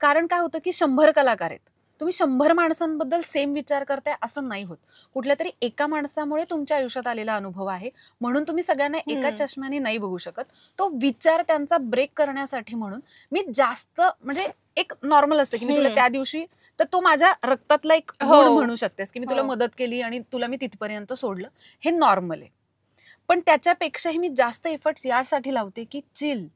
कारण काय होतं की 100 कलाकार आहेत, तुम्ही 100 माणसांबद्दल सेम विचार करताय असं नाही होत. कुठल्या तरी एका माणसामुळे तुमच्या आयुष्यात आलेला अनुभव आहे म्हणून तुम्ही सगळ्यांना एका चष्म्याने नाही बघू शकत. तो विचार त्यांचा ब्रेक करण्यासाठी म्हणून मी जास्त, म्हणजे एक नॉर्मल असतं की मी तुला त्या दिवशी, तर तो माझ्या रक्तातला एक गुण म्हणू शकतेस की मी तुला मदत केली आणि तुला मी तिथपर्यंत सोडलं, हे नॉर्मल आहे. पण त्याच्यापेक्षाही मी जास्त एफर्ट्स यासाठी लावते की चिल,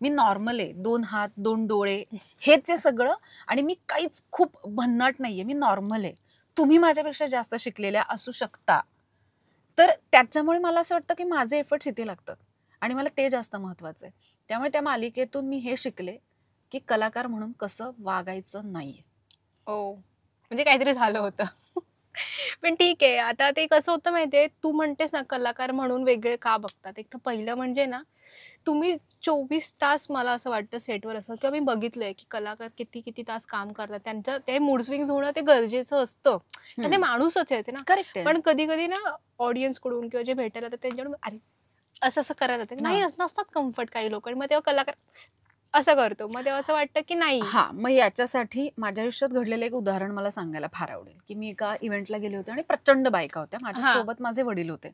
मी नॉर्मल आहे, 2 हात 2 डोळे हेच आहे सगळं, आणि मी काहीच खूप भन्नाट नाहीये, मी नॉर्मल आहे. तुम्ही माझ्यापेक्षा जास्त शिकलेल्या असू शकता. तर त्याच्यामुळे मला असं वाटतं की माझे एफर्ट्स इथे लागतात आणि मला ते जास्त महत्वाचं आहे. त्यामुळे त्या मालिकेतून मी हे शिकले की कलाकार म्हणून कसं वागायचं नाहीये. म्हणजे काहीतरी झालं होतं. पण ठीक आहे. आता ते कसं होतं माहितीये, तू म्हणतेस ना कलाकार म्हणून वेगळे का बघतात. एक तर पहिलं म्हणजे ना, तुम्ही 24 तास मला असं वाटतं सेटवर असं, किंवा मी बघितलंय की कलाकार किती किती तास काम करतात, त्यांचं ते मूड स्विंग्स होणं ते गरजेचं असतं, तर ते माणूसच आहे ना. करेक्ट आहे. पण कधी कधी ना ऑडियन्स कडून किंवा जे भेटायला येतात त्यांच्याकडून अरे असं असं करायला जाते नाही, नसतात कम्फर्ट काही लोक, मग तेव्हा कलाकार असं करतो, मग तेव्हा असं वाटतं की नाही. मग याच्यासाठी माझ्या आयुष्यात घडलेलं एक उदाहरण मला सांगायला फार आवडेल की मी एका इव्हेंटला गेले होते आणि प्रचंड बायका होत्या, माझ्यासोबत माझे वडील होते.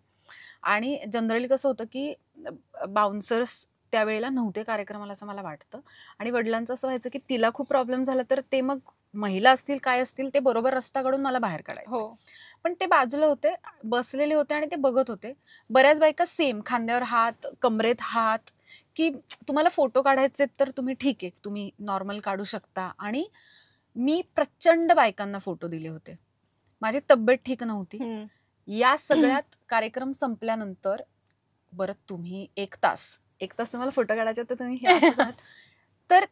आणि जनरली कसं होतं की बाउन्सर्स त्यावेळेला नव्हते कार्यक्रमाला असं मला वाटतं, आणि वडिलांचं असं व्हायचं की तिला खूप प्रॉब्लेम झाला तर ते मग महिला असतील काय असतील ते बरोबर रस्ता काढून मला बाहेर काढायचं. पण ते बाजूला होते, बसलेले होते आणि ते बघत होते. बऱ्याच बायका सेम खांद्यावर हात, कमरेत हात, की तुम्हाला फोटो काढायचे तर तुम्ही ठीक आहे, तुम्ही नॉर्मल काढू शकता. आणि मी प्रचंड बायकांना फोटो दिले होते. माझी तब्येत ठीक नव्हती. या सगळ्यात कार्यक्रम संपल्यानंतर, बरं तुम्ही 1 तास तुम्हाला फोटो काढायचे तर तुम्ही तर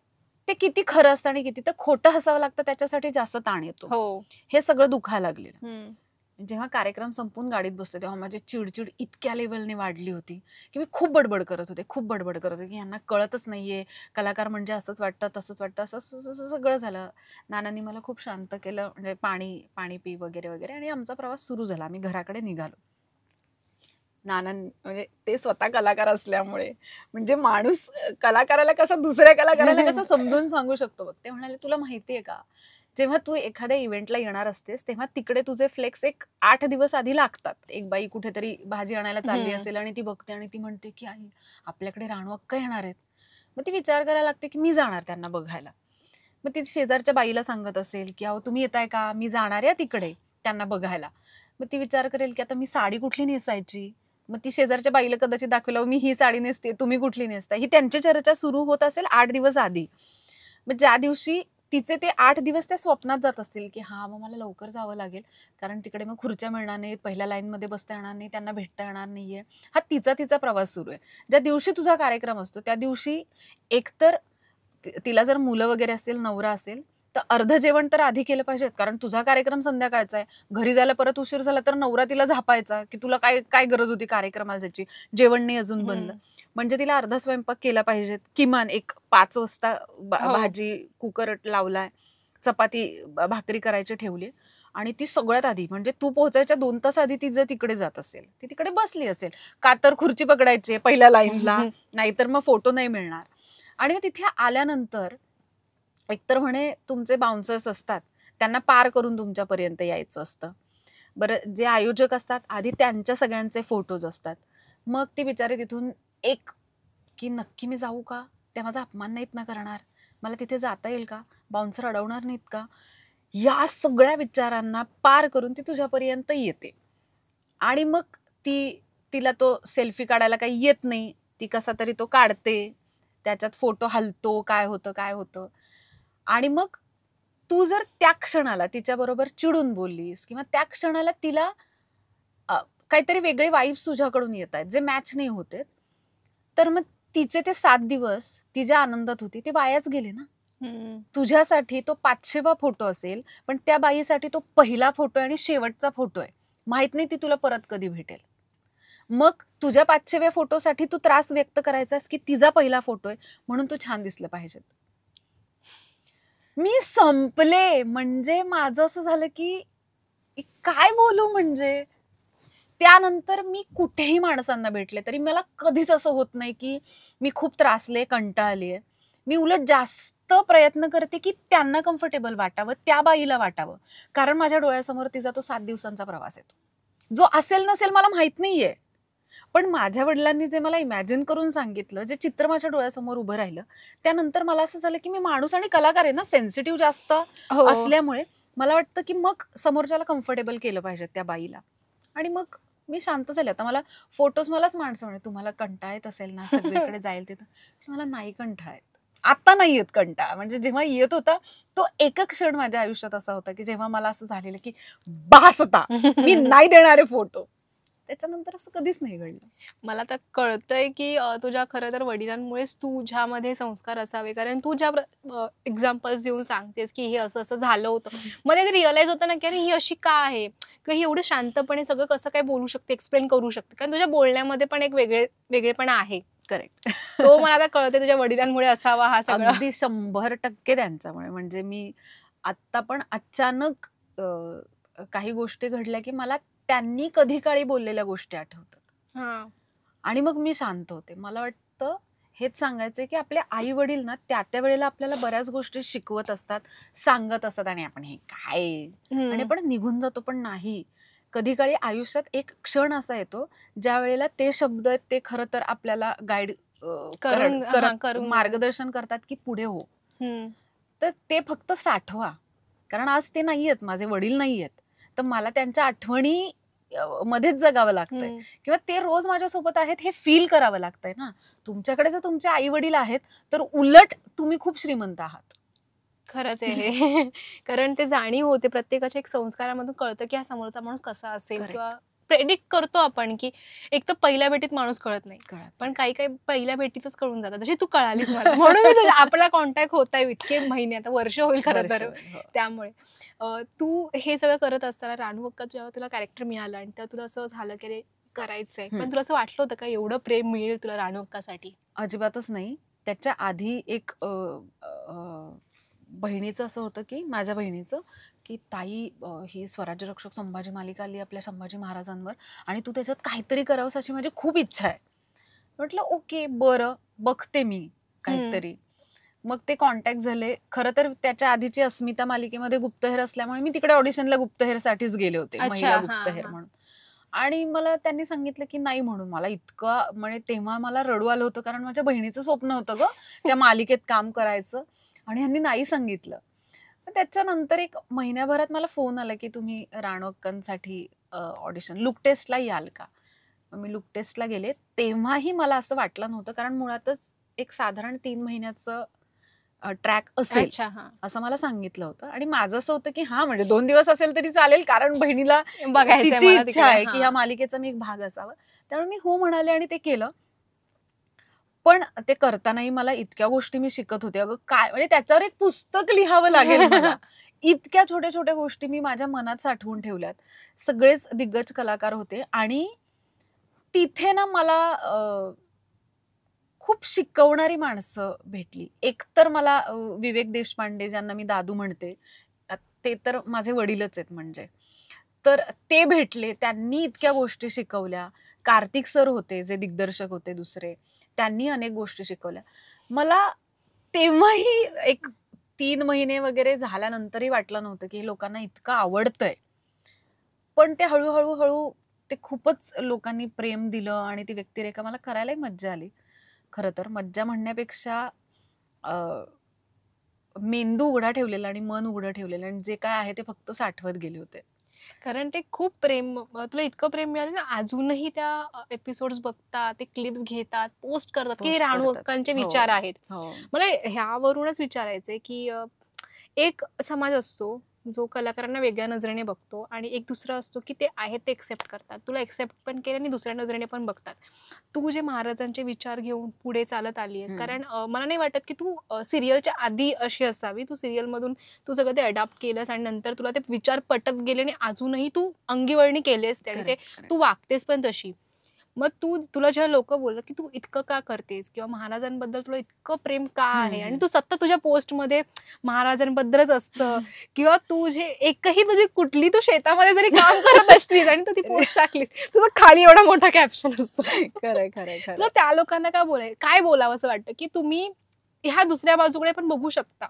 ते किती खरं असतं आणि किती तर खोटं हसावं लागतं, त्याच्यासाठी जास्त ताण येतो. हे सगळं दुखायला लागलेलं. जेव्हा कार्यक्रम संपून गाडीत बसतो तेव्हा माझी चिडचिड इतक्या लेवलने वाढली होती की मी खूप बडबड करत होते की यांना कळतच नाहीये, कलाकार म्हणजे असंच वाटतं तसंच वाटतं, असं सगळं झालं. नानांनी मला खूप शांत केलं, म्हणजे पाणी पी वगैरे वगैरे, आणि आमचा प्रवास सुरू झाला. आम्ही घराकडे निघालो. म्हणजे ते स्वतः कलाकार असल्यामुळे, म्हणजे माणूस कलाकाराला कसं दुसऱ्या कलाकाराला कसं समजून सांगू शकतो बघ. ते म्हणाले तुला माहितीये का, जेव्हा तू एखाद्या इव्हेंटला येणार असतेस तेव्हा तिकडे तुझे फ्लेक्स एक 8 दिवस आधी लागतात. एक बाई कुठेतरी भाजी आणायला चालली असेल आणि ती बघते आणि ती म्हणते की आई आपल्याकडे राणू अक्का येणार आहेत. मग ती विचार करायला लागते की मी जाणार त्यांना बघायला. मग ती शेजारच्या बाईला सांगत असेल की अहो तुम्ही येताय का, मी जाणार आहे तिकडे त्यांना बघायला. मग ती विचार करेल की आता मी साडी कुठली नेसायची. मग ती शेजारच्या बाईला कदाचित दाखवलं मी ही साडी नेसते, तुम्ही कुठली नेसता. ही त्यांची चर्चा सुरू होत असेल 8 दिवस आधी. मग ज्या दिवशी तिचे ते 8 दिवस त्या स्वप्नात जात असतील की हा मग मला लवकर जावं लागेल, कारण तिकडे मग खुर्च्या मिळणार नाहीत, पहिल्या लाईनमध्ये बसता येणार नाही, त्यांना भेटता येणार नाहीये. हा तिचा प्रवास सुरू आहे. ज्या दिवशी तुझा कार्यक्रम असतो त्या दिवशी एकतर तिला जर मुलं वगैरे असतील, नवरा असेल, तर अर्ध जेवण तर आधी केलं पाहिजे, कारण तुझा कार्यक्रम संध्याकाळचा आहे. घरी जायला परत उशीर झाला तर नवरा तिला झापायचा की तुला काय काय गरज होती कार्यक्रमाला जायची, जेवण नाही अजून बनलं. म्हणजे तिला अर्धा स्वयंपाक केला पाहिजे, किमान एक 5 वाजता भाजी कुकर लावलाय, चपाती भाकरी करायची ठेवली, आणि ती सगळ्यात आधी म्हणजे तू पोहोचायच्या 2 तास आधी ती जर तिकडे जात असेल, ती तिकडे बसली असेल, का तर खुर्ची पकडायची पहिल्या लाईनला, नाहीतर मग फोटो नाही मिळणार. आणि मग तिथे आल्यानंतर एकतर म्हणे तुमचे बाउन्सर्स असतात, त्यांना पार करून तुमच्यापर्यंत यायचं असतं. बरं, जे आयोजक असतात आधी त्यांच्या सगळ्यांचे फोटोज असतात. मग ती बिचारी तिथून एक की नक्की मी जाऊ का, त्या माझा अपमान नाहीत ना करणार, मला तिथे जाता येईल का, बाउन्सर अडवणार नाहीत का, या सगळ्या विचारांना पार करून ती तुझ्यापर्यंत येते. आणि मग तिला तो सेल्फी काढायला काही येत नाही, ती कसा तरी तो काढते, त्याच्यात फोटो हलतो, काय होतं. आणि मग तू जर त्या क्षणाला तिच्याबरोबर चिडून बोललीस किंवा त्या क्षणाला तिला काहीतरी वेगळे वाईब्स तुझ्याकडून येत आहेत जे मॅच नाही होते, तर मग तिचे ते 7 दिवस ती ज्या आनंदात होती ते वायाच गेले ना. तुझ्यासाठी तो 500वा फोटो असेल, पण त्या बाईसाठी तो पहिला फोटो आणि शेवटचा फोटो आहे. माहित नाही ती तुला परत कधी भेटेल. मग तुझ्या 500व्या फोटोसाठी तू त्रास व्यक्त करायचास की तिचा पहिला फोटो आहे म्हणून तू छान दिसलं पाहिजे. मी संपले. म्हणजे माझं असं झालं की काय बोलू. म्हणजे त्यानंतर मी कुठेही माणसांना भेटले तरी मला कधीच असं होत नाही की मी खूप त्रासले, कंटाळले. मी उलट जास्त प्रयत्न करते की त्यांना कम्फर्टेबल वाटावं, त्या बाईला वाटावं, कारण माझ्या डोळ्यासमोर तिचा तो 7 दिवसांचा प्रवास येतो, जो असेल नसेल मला माहित नाहीये. पण माझ्या वडिलांनी जे मला इमॅजिन करून सांगितलं, जे चित्र माझ्या डोळ्यासमोर उभं राहिलं, त्यानंतर मला असं झालं की मी माणूस आणि कलाकार आहे ना, सेन्सिटिव्ह जास्त असल्यामुळे मला वाटतं की मग समोरच्याला कम्फर्टेबल केलं पाहिजे त्या बाईला. आणि मग मी शांत झाले. आता मला फोटोज मलाच माणसं म्हणे तुम्हाला कंटाळा येत असेल ना सगळीकडे जाईल तिथं. मला नाही कंटाळा येत, आता नाही येत कंटाळा. म्हणजे जेव्हा येत होता तो एक क्षण माझ्या आयुष्यात असा होता की जेव्हा मला असं झालेलं की बास होता, मी नाही देणारे फोटो. त्याच्यानंतर असं कधीच नाही घडलं. मला तर कळतंय की तुझ्या खरं तर वडिलांमुळेच तुझ्यामध्ये संस्कार असावे, कारण तू ज्या एक्झाम्पल्स देऊन सांगतेस की हे असं असं झालं होतं, मध्ये ते रिअलाइज होतं ना की अरे ही अशी का आहे, किंवा ही एवढं शांतपणे सगळं कसं काय बोलू शकते, एक्सप्लेन करू शकते, कारण तुझ्या बोलण्यामध्ये पण एक वेगळेपणा आहे. करेक्ट. तो मला आता कळतंय तुझ्या वडिलांमुळे असावा हा सगळा. अगदी 100% त्यांच्यामुळे. म्हणजे मी आत्ता पण अचानक काही गोष्टी घडल्या की मला त्यांनी कधी काळी बोललेल्या गोष्टी आठवतात आणि मग मी शांत होते. मला वाटतं हेच सांगायचंय की आपले आई वडील ना त्या वेळेला आपल्याला बऱ्याच गोष्टी शिकवत असतात, सांगत असतात, आणि आपण हे काय आणि आपण निघून जातो. पण नाही, कधी काळी आयुष्यात एक क्षण असा येतो ज्या वेळेला ते शब्द आहेत ते खरं तर आपल्याला गाईड करून मार्गदर्शन करतात की पुढे हो. तर ते फक्त साठवा, कारण आज ते नाहीयेत, माझे वडील नाहीयेत, तर मला त्यांच्या आठवणी मध्येच जगावं लागतंय किंवा ते रोज माझ्यासोबत आहेत हे फील करावं लागतंय ना. तुमच्याकडे जर तुमचे आई वडील आहेत तर उलट तुम्ही खूप श्रीमंत आहात. खरंच आहे हे. कारण ते जाणीव होते प्रत्येकाच्या एक संस्कारामधून कळतं की हा समोरचा माणूस कसा असेल, किंवा प्रेडिक्ट करतो आपण की एक तर पहिल्या भेटीत माणूस कळत नाही, पण काही काही पहिल्या भेटीतच कळून जातात, जशी तू कळालीस मला. म्हणून मी तुझ्या आपला कॉन्टॅक्ट होता इतके महिने, आता वर्ष होईल खरं तर. त्यामुळे तू हे सगळं करत असताना रानू अक्का जेव्हा तुला कॅरेक्टर मिळालं आणि तेव्हा तुला असं झालं की अरे करायचंय, पण तुला असं वाटलं होतं का एवढं प्रेम मिळेल तुला रानू अक्कासाठी? अजिबातच नाही. त्याच्या आधी एक बहिणीचं असं होतं की माझ्या बहिणीचं की ताई ही स्वराज्य रक्षक संभाजी मालिका आली आपल्या संभाजी महाराजांवर आणि तू त्याच्यात काहीतरी करावंस अशी माझी खूप इच्छा आहे. म्हटलं ओके बरं बघते मी काहीतरी. मग ते कॉन्टॅक्ट झाले. खरं तर त्याच्या आधीची अस्मिता मालिकेमध्ये गुप्तहेर असल्यामुळे मी तिकडे ऑडिशनला गुप्तहेरसाठीच गेले होते, महिला गुप्तहेर म्हणून. आणि मला त्यांनी सांगितलं की नाही म्हणून. मला इतकं म्हणजे तेव्हा मला रडू आलं होतं, कारण माझ्या बहिणीचं स्वप्न होतं ग त्या मालिकेत काम करायचं, आणि ह्यांनी नाही सांगितलं. त्याच्यानंतर एक महिन्याभरात मला फोन आला की तुम्ही राणू अक्कांसाठी ऑडिशन लुक टेस्टला याल का. मी लुक टेस्टला गेले. तेव्हाही मला असं वाटलं नव्हतं, कारण मुळातच एक साधारण 3 महिन्याचं ट्रॅक असेल अच्छा, हा. असं मला सांगितलं होतं. आणि माझं असं होतं की हा म्हणजे 2 दिवस असेल तरी चालेल, कारण बहिणीला बघायचंय तिची मला इच्छा तिकडे. आहे की हा. ह्या मालिकेचा मी एक भाग असावा. त्यामुळे मी हो म्हणाले आणि ते केलं. पण ते करतानाही मला इतक्या गोष्टी मी शिकत होते. अगं काय म्हणजे त्याच्यावर एक पुस्तक लिहावं लागेल मला. इतक्या छोट्या छोट्या गोष्टी मी माझ्या मनात साठवून ठेवल्यात. सगळेच दिग्गज कलाकार होते आणि तिथे ना मला खूप शिकवणारी माणसं भेटली. एक तर मला विवेक देशपांडे ज्यांना मी दादू म्हणते, ते तर माझे वडीलच आहेत म्हणजे. तर ते भेटले, त्यांनी इतक्या गोष्टी शिकवल्या. कार्तिक सर होते जे दिग्दर्शक होते दुसरे, त्यांनी अनेक गोष्टी शिकवल्या. मला तेव्हाही एक 3 महिने वगैरे झाल्यानंतरही वाटलं नव्हतं की हे लोकांना इतकं आवडतंय. पण ते हळू ते खूपच लोकांनी प्रेम दिलं आणि ती व्यक्तिरेखा मला करायलाही मज्जा आली. खरं तर मज्जा म्हणण्यापेक्षा मेंदू उघडा ठेवलेला आणि मन उघडं ठेवलेलं आणि जे काय आहे ते फक्त साठवत गेले होते. कारण ते खूप प्रेम, तुला इतकं प्रेम मिळालं ना, अजूनही त्या एपिसोड्स बघतात, ते क्लिप्स घेतात, पोस्ट करतात की हे पोस्ट राणू करतात. अक्कांचे हो, विचार आहेत. हो. मला ह्यावरूनच विचारायचंय की एक समाज असतो जो कलाकारांना वेगळ्या नजरेने बघतो आणि एक दुसरा असतो की ते आहेत ते एक्सेप्ट करतात. तुला एक्सेप्ट पण केलं आणि दुसऱ्या नजरेने पण बघतात. तू जे महाराजांचे विचार घेऊन पुढे चालत आली आहेस, कारण मला नाही वाटत की तू सिरियलच्या आधी अशी असावी. तू सिरियल मधून तू सगळं ते अडॉप्ट केलंस आणि नंतर तुला ते विचार पटत गेले आणि अजूनही तू अंगीवळणी केलीस आणि ते तू वागतेस पण तशी. मग तुला जेव्हा लोक बोलतात की तू इतकं का करतेस किंवा महाराजांबद्दल तुला इतकं प्रेम का आहे आणि तू सतत तुझ्या पोस्टमध्ये महाराजांबद्दलच असतं किंवा तू जे एकही तुझी कुठली तू शेतामध्ये जरी काम करत असलीस आणि तू ती पोस्ट टाकलीस, तुझं खाली एवढा मोठा कॅप्शन असतो. खरंय खरंय तुला खरं. त्या लोकांना काय बोलावं असं वाटतं की तुम्ही ह्या दुसऱ्या बाजूकडे पण बघू शकता?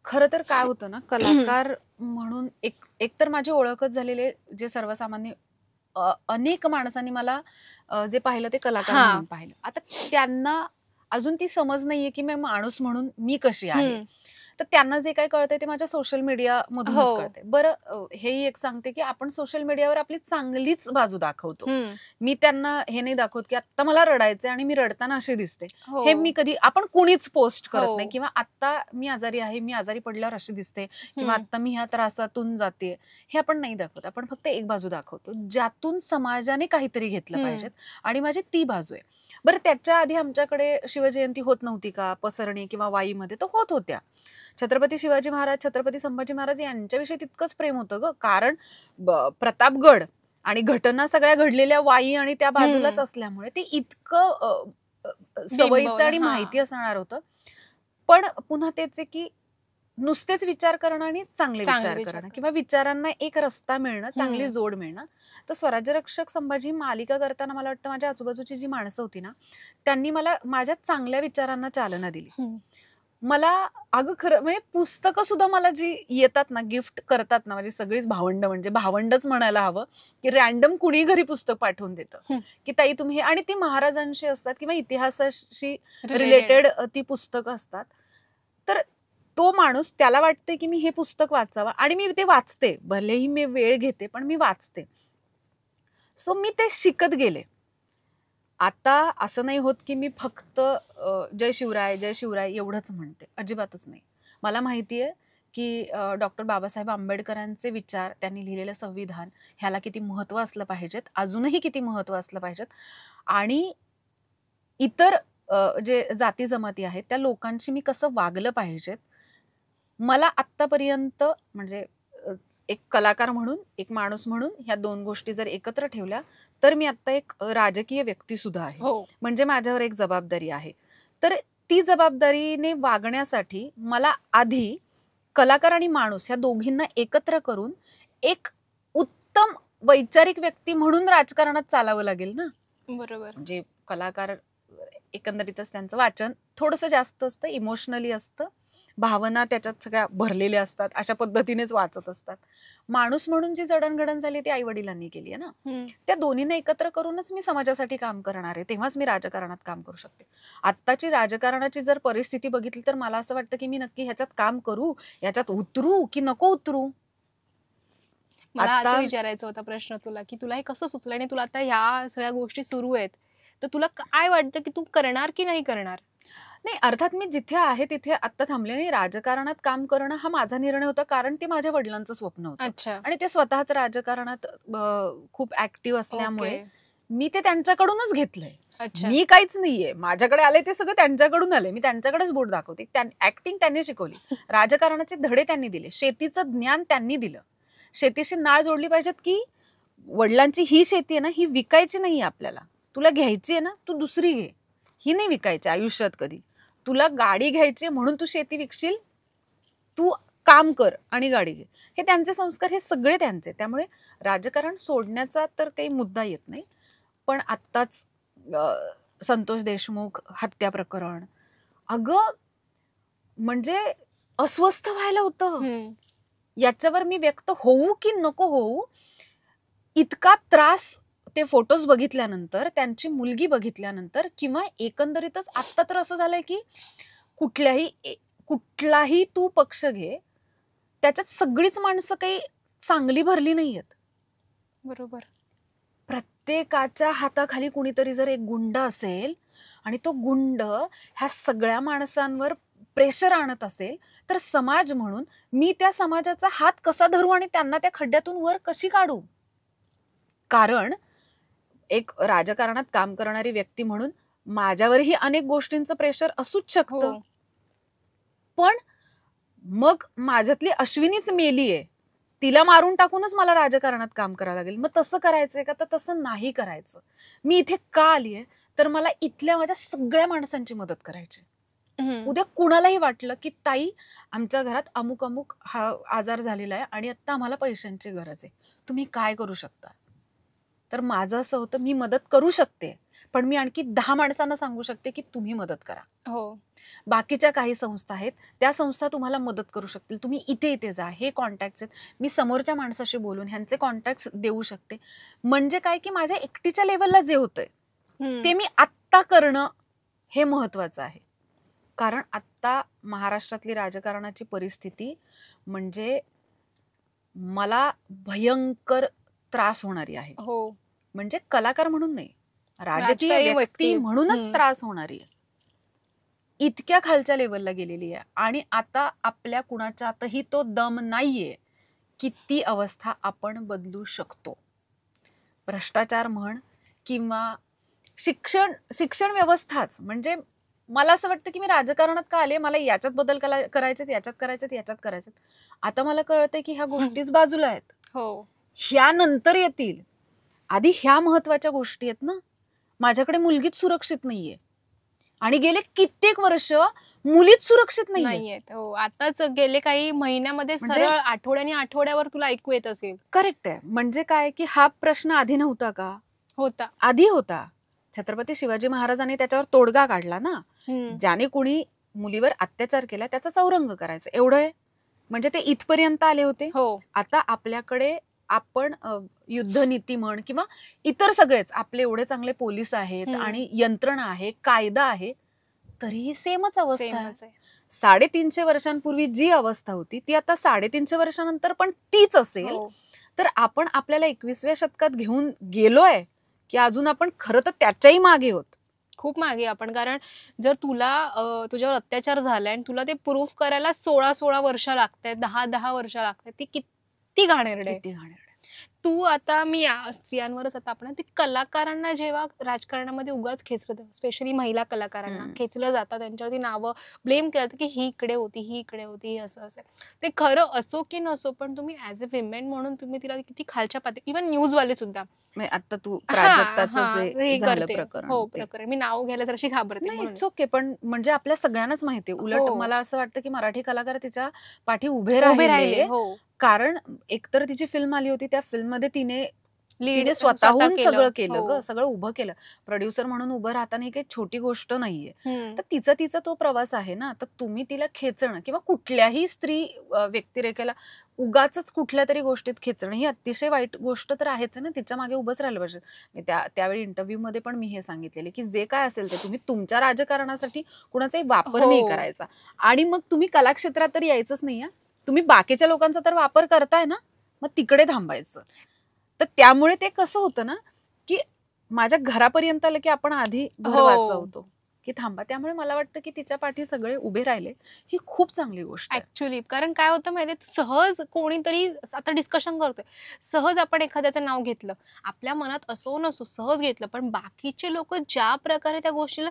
खरं तर काय होतं ना, कलाकार म्हणून एक तर माझी ओळखच झालेले जे सर्वसामान्य अनेक माणसांनी मला जे पाहिलं ते कलाकार हा. म्हणून पाहिलं. आता त्यांना अजून ती समज नाहीये की मी माणूस म्हणून मी कशी आहे. तर त्यांना जे काही कळतंय ते माझ्या सोशल मीडिया मधूनच हो. कळतंय. बरं हेही एक सांगते की आपण सोशल मीडियावर आपली चांगलीच बाजू दाखवतो. मी त्यांना हे नाही दाखवत की आता मला रडायचंय आणि मी रडताना अशी दिसते. हो. हे मी कधी आपण कुणीच पोस्ट करत हो. नाही. किंवा आता मी आजारी आहे, मी आजारी पडल्यावर अशी दिसते किंवा आता मी ह्या त्रासातून जाते, हे आपण नाही दाखवत. आपण फक्त एक बाजू दाखवतो ज्यातून समाजाने काहीतरी घेतलं पाहिजेत आणि माझी ती बाजू आहे. बरं त्याच्या आधी आमच्याकडे शिवजयंती होत नव्हती का पसरणी किंवा वाईमध्ये? तर होत होत्या. छत्रपती शिवाजी महाराज, छत्रपती संभाजी महाराज यांच्याविषयी तितकंच प्रेम होतं ग. कारण प्रतापगड आणि घटना सगळ्या घडलेल्या वाई आणि त्या बाजूलाच असल्यामुळे ते इतकं सवयीचं आणि माहिती असणार होतं. पण पुन्हा तेच आहे की नुसतेच विचार करणं आणि चांगले विचार करणं किंवा विचारांना एक रस्ता मिळणं, चांगली जोड मिळणं. तर स्वराज्य रक्षक संभाजी मालिका करताना मला वाटतं माझ्या आजूबाजूची जी माणसं होती ना, त्यांनी मला माझ्या चांगल्या विचारांना चालना दिली. मला अगं खरं म्हणजे पुस्तकं सुद्धा मला जी येतात ना, गिफ्ट करतात ना, माझी सगळीच भावंड म्हणजे भावंडच म्हणायला हवं की रॅन्डम कुणी घरी पुस्तक पाठवून देतं की ताई तुम्ही हे, आणि ती महाराजांशी असतात किंवा इतिहासाशी रिलेटेड ती पुस्तकं असतात. तर तो माणूस त्याला वाटते की मी हे पुस्तक वाचावं आणि मी ते वाचते, भलेही मी वेळ घेते पण मी वाचते. सो मी ते शिकत गेले. आता असं नाही होत की मी फक्त जय शिवराय जय शिवराय एवढंच म्हणते, अजिबातच नाही. मला माहितीये की डॉक्टर बाबासाहेब आंबेडकरांचे विचार, त्यांनी लिहिलेलं संविधान ह्याला किती महत्व असलं पाहिजेत, अजूनही किती महत्व असलं पाहिजेत आणि इतर जे जाती जमाती आहेत त्या लोकांशी मी कसं वागलं पाहिजेत. मला आत्तापर्यंत म्हणजे एक कलाकार म्हणून, एक माणूस म्हणून ह्या 2 गोष्टी जर एकत्र ठेवल्या तर मी आता एक राजकीय व्यक्ती सुद्धा आहे. म्हणजे माझ्यावर एक जबाबदारी आहे. तर ती जबाबदारीने वागण्यासाठी मला आधी कलाकार आणि माणूस ह्या दोघींना एकत्र करून एक उत्तम वैचारिक व्यक्ती म्हणून राजकारणात चालावं लागेल ना. बरोबर. म्हणजे कलाकार एकंदरीतच त्यांचं वाचन थोडंसं जास्त असतं, इमोशनली असतं, भावना त्याच्यात सगळ्या भरलेल्या असतात, अशा पद्धतीनेच वाचत असतात. माणूस म्हणून जी जडणघडण झाली ती आई वडिलांनी केली आहे ना. त्या दोन्हींना एकत्र करूनच मी समाजासाठी काम करणार आहे, तेव्हाच मी राजकारणात काम करू शकते. आत्ताची राजकारणाची जर परिस्थिती बघितली तर मला असं वाटतं की मी नक्की ह्याच्यात काम करू, ह्याच्यात उतरू की नको उतरू. मला आता विचारायचा होता प्रश्न तुला की तुला हे कसं सुचलं आणि तुला आता ह्या सगळ्या गोष्टी सुरू आहेत, तर तुला काय वाटतं की तू करणार की नाही करणार? नाही, अर्थात मी जिथे आहे तिथे आता थांबले आणि राजकारणात काम करणं हा माझा निर्णय होता, कारण ते माझ्या वडिलांचं स्वप्न होतं अच्छा. आणि ते स्वतःच राजकारणात खूप ऍक्टिव्ह असल्यामुळे ओके. मी ते त्यांच्याकडूनच घेतलंय. अच्छा. मी काहीच नाहीये, माझ्याकडे आले ते सगळं त्यांच्याकडून आले. मी त्यांच्याकडेच बोट दाखवते. ऍक्टिंग त्यांनी शिकवली, राजकारणाचे धडे त्यांनी दिले, शेतीचं ज्ञान त्यांनी दिलं. शेतीशी नाळ जोडली पाहिजेत की वडिलांची ही शेती आहे ना, ही विकायची नाहीये आपल्याला. तुला घ्यायची आहे ना, तू दुसरी घे. ही नाही विकायची आयुष्यात कधी. तुला गाडी घ्यायची म्हणून तू शेती विकशील, तू काम कर आणि गाडी घे. हे त्यांचे संस्कार, हे सगळे त्यांचे. त्यामुळे राजकारण सोडण्याचा तर काही मुद्दा येत नाही. पण आत्ताच संतोष देशमुख हत्या प्रकरण, अगं म्हणजे अस्वस्थ व्हायला होतं. याच्यावर मी व्यक्त होऊ की नको होऊ, इतका त्रास ते फोटोज बघितल्यानंतर, त्यांची मुलगी बघितल्यानंतर, किंवा एकंदरीतच आत्ता तर असं झालंय की कुठलाही तू पक्ष घे, त्याच्यात सगळीच माणसं काही चांगली भरली नाहीयेत. बरोबर. प्रत्येकाच्या हाताखाली कुणीतरी जर एक गुंड असेल आणि तो गुंड ह्या सगळ्या माणसांवर प्रेशर आणत असेल, तर समाज म्हणून मी त्या समाजाचा हात कसा धरू आणि त्यांना त्या खड्ड्यातून वर कशी काढू? कारण एक राजकारणात काम करणारी व्यक्ती म्हणून माझ्यावरही अनेक गोष्टींचं प्रेशर असूच शकतं. पण मग माझ्यातली अश्विनीच मेलीये, तिला मारून टाकूनच मला राजकारणात काम करावं लागेल. मग तसं करायचंय का? तर तसं नाही करायचं. मी इथे का आलीये, तर मला इथल्या माझ्या सगळ्या माणसांची मदत करायची. उद्या कुणालाही वाटलं की ताई, आमच्या घरात अमुक अमुक हा आजार झालेला आहे आणि आता आम्हाला पैशांची गरज आहे, तुम्ही काय करू शकता? तर माझं असं होतं, मी मदत करू शकते, पण मी आणखी 10 माणसांना सांगू शकते की तुम्ही मदत करा. हो. बाकीच्या काही संस्था आहेत, त्या संस्था तुम्हाला मदत करू शकतील. तुम्ही इथे इथे जा, हे कॉन्टॅक्ट्स आहेत, मी समोरच्या माणसाशी बोलून ह्यांचे कॉन्टॅक्ट्स देऊ शकते. म्हणजे काय की माझ्या एकटीच्या लेवलला जे होतंय ते मी आत्ता करणं हे महत्वाचं आहे. कारण आत्ता महाराष्ट्रातली राजकारणाची परिस्थिती म्हणजे मला भयंकर त्रास होणारी आहे. हो. म्हणजे कलाकार म्हणून नाही, राजकीय व्यक्ती म्हणूनच त्रास होणारी आहे. इतक्या खालच्या लेवलला गेलेली आहे आणि आता आपल्या कुणाच्यातही तो दम नाहीये की ती अवस्था आपण बदलू शकतो. भ्रष्टाचार म्हण किंवा शिक्षण व्यवस्थाच, म्हणजे मला असं वाटतं की मी राजकारणात का आले, मला याच्यात बदल करायचे, याच्यात करायचे, याच्यात करायचे. आता मला कळतंय की ह्या गोष्टीच बाजूला आहेत. हो. ह्या नंतर येतील. आधी ह्या महत्वाच्या गोष्टी आहेत ना. माझ्याकडे मुलगीच सुरक्षित नाहीये आणि गेले कित्येक वर्ष मुलीच सुरक्षित नाहीयेत. हो. आताच गेले काही महिन्यामध्ये सरळ आठवड्यावर तुला ऐकू येत असेल. करेक्ट आहे. म्हणजे काय की हा प्रश्न आधी नव्हता का? होता. आधी होता. छत्रपती शिवाजी महाराजांनी त्याच्यावर तोडगा काढला ना. ज्याने कोणी मुलीवर अत्याचार केला त्याचा चौरंग करायचं, एवढं आहे. म्हणजे ते इथपर्यंत आले होते. हो. आता आपल्याकडे आपण युद्धनीती म्हण किंवा इतर सगळेच आपले एवढे चांगले पोलीस आहेत आणि यंत्रणा आहे, कायदा आहे, तरीही सेमच अवस्था आहे. 350 वर्षांपूर्वी जी अवस्था होती ती आता 350 वर्षानंतर पण तीच असेल. तर आपण आपल्याला 21व्या शतकात घेऊन गेलोय की अजून आपण खरं तर त्याच्याही मागे होत. खूप मागे आपण. कारण जर तुला तुझ्यावर अत्याचार झालाय आणि तुला ते प्रूफ करायला 16 वर्ष लागतात, 10 वर्ष लागतात, ती किती घाणेरडे. तू आता मी स्त्रियांवरच आता आपण ते कलाकारांना जेव्हा राजकारणामध्ये उगाच खेचलं, स्पेशली महिला कलाकारांना खेचलं जातं, त्यांच्यावरती नावं ब्लेम केलं की ही इकडे होती असं असं. ते खरं असो की नसो, पण तुम्ही ऍज अ विमेन म्हणून तुम्ही तिला किती खालच्या पातळी, इव्हन न्यूजवाले सुद्धा. आता तू प्रकरण, हो प्रकरण मी नाव घ्यायला जराशी घाबरते. ओके, पण म्हणजे आपल्या सगळ्यांनाच माहितीये. उलट मला असं वाटतं की मराठी कलाकार तिच्या पाठी उभे राहिले. कारण एकतर तिची फिल्म आली होती, त्या फिल्म मध्ये तिने स्वतःहून सगळं केलं ग, सगळं उभं केलं. प्रोड्युसर म्हणून उभं राहताना ही काही छोटी गोष्ट नाहीये. तर तिचा तो प्रवास आहे ना. तर तुम्ही तिला खेचणं किंवा कुठल्याही स्त्री व्यक्तिरेखेला उगाच कुठल्या तरी गोष्टीत खेचणं ही अतिशय वाईट गोष्ट तर आहेच ना. तिच्या मागे उभंच राहिलं पाहिजे. मी त्यावेळी इंटरव्ह्यू मध्ये पण मी हे सांगितलेले की जे काय असेल ते तुम्ही तुमच्या राजकारणासाठी कुणाचाही वापर नाही करायचा. आणि मग तुम्ही कलाक्षेत्रात तर यायचंच नाही. तुम्ही बाकीच्या लोकांचा तर वापर करताय ना, मग तिकडे थांबायचं. तर त्यामुळे ते कसं होतं ना की माझ्या घरापर्यंत आलं की आपण आधी घर वाचवतो की थांबा. त्यामुळे मला वाटतं की तिच्या पाठी सगळे उभे राहिले, ही खूप चांगली गोष्ट आहे. ऍक्च्युली कारण काय होतं माहितीये, सहज कोणीतरी आता डिस्कशन करतोय, सहज आपण एखाद्याचं नाव घेतलं, आपल्या मनात असो नसो सहज घेतलं, पण बाकीचे लोक ज्या प्रकारे त्या गोष्टीला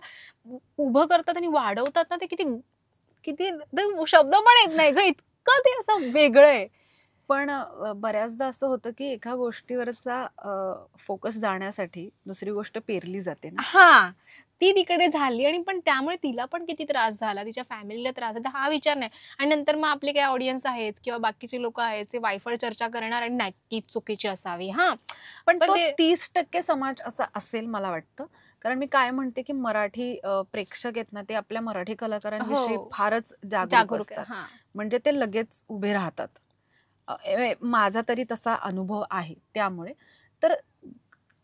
उभं करतात आणि वाढवतात ना, ते किती किती शब्द पण येत नाही ग, इतकं ते असं वेगळं आहे. पण बऱ्याचदा असं होतं की एका गोष्टीवरचा फोकस जाण्यासाठी दुसरी गोष्ट पेरली जाते ना. हा, ती तिकडे झाली आणि पण त्यामुळे तिला पण किती त्रास झाला, तिच्या फॅमिलीला त्रास झाला, हा विचार नाही. आणि नंतर मग आपले काही ऑडियन्स आहेत किंवा बाकीचे लोक आहेत ते वायफळ चर्चा करणार आणि नाही ती चुकीची असावी. हा, पण पण तो ते 30% समाज असा असेल मला वाटतं. कारण मी काय म्हणते की मराठी प्रेक्षक आहेत ना, ते आपल्या मराठी कलाकारांविषयी हो, फारच जागरूक जागरूक आहे. असतात. हा, म्हणजे ते लगेच उभे राहतात. माझा तरी तसा अनुभव आहे. त्यामुळे तर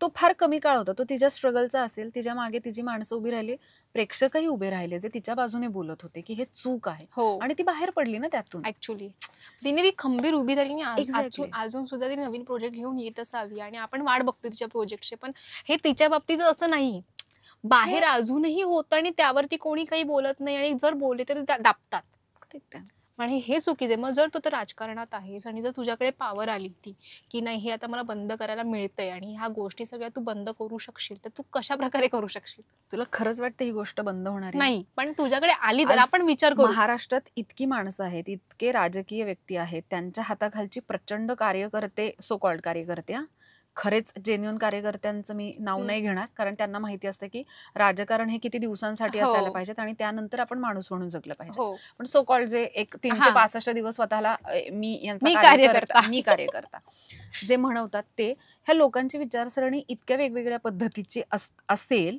तो फार कमी काळ होता. तो तिच्या स्ट्रगलचा असेल, तिच्या मागे तिची माणसं उभी राहिली, प्रेक्षकही उभे राहिले जे तिच्या बाजूने बोलत होते की हे चूक आहे, हो, आणि ती बाहेर पडली ना त्यातून. ऍक्च्युली तिने ती खंबीर उभी राहिली आणि Exactly. अजून सुद्धा ती नवीन प्रोजेक्ट घेऊन येत असावी आणि आपण वाट बघतो तिच्या प्रोजेक्टचे. पण हे तिच्या बाबतीत असं नाही, बाहेर अजूनही होतं आणि त्यावरती कोणी काही बोलत नाही आणि जर बोलले तरी दाबतात. करेक्ट आहे. आणि हे चुकीचं आहे. मग जर तू तर राजकारणात आहेस आणि जर तुझ्याकडे पॉवर आली ती की नाही हे आता मला बंद करायला मिळतंय आणि ह्या गोष्टी सगळ्या तू बंद करू शकशील, तर तू कशा प्रकारे करू शकशील? तुला खरंच वाटतं ही गोष्ट बंद होणार आहे? नाही, पण तुझ्याकडे आली तर आज आपण विचार करू. महाराष्ट्रात इतकी माणसं आहेत, इतके राजकीय व्यक्ती आहेत, त्यांच्या हाताखालची प्रचंड कार्यकर्ते, सो कॉल्ड कार्यकर्ते, खरेच जेन्युइन कार्यकर्त्यांचं मी नाव नाही घेणार, कारण त्यांना माहिती असतं की राजकारण हे किती दिवसांसाठी हो. असायला पाहिजेत आणि त्यानंतर आपण माणूस म्हणून जगलं पाहिजे. हो, पण सो कॉल्ड जे एक 365 दिवस स्वतःला मी मी कार्यकर्ता जे म्हणवतात, ते ह्या लोकांची विचारसरणी इतक्या वेगवेगळ्या पद्धतीची असेल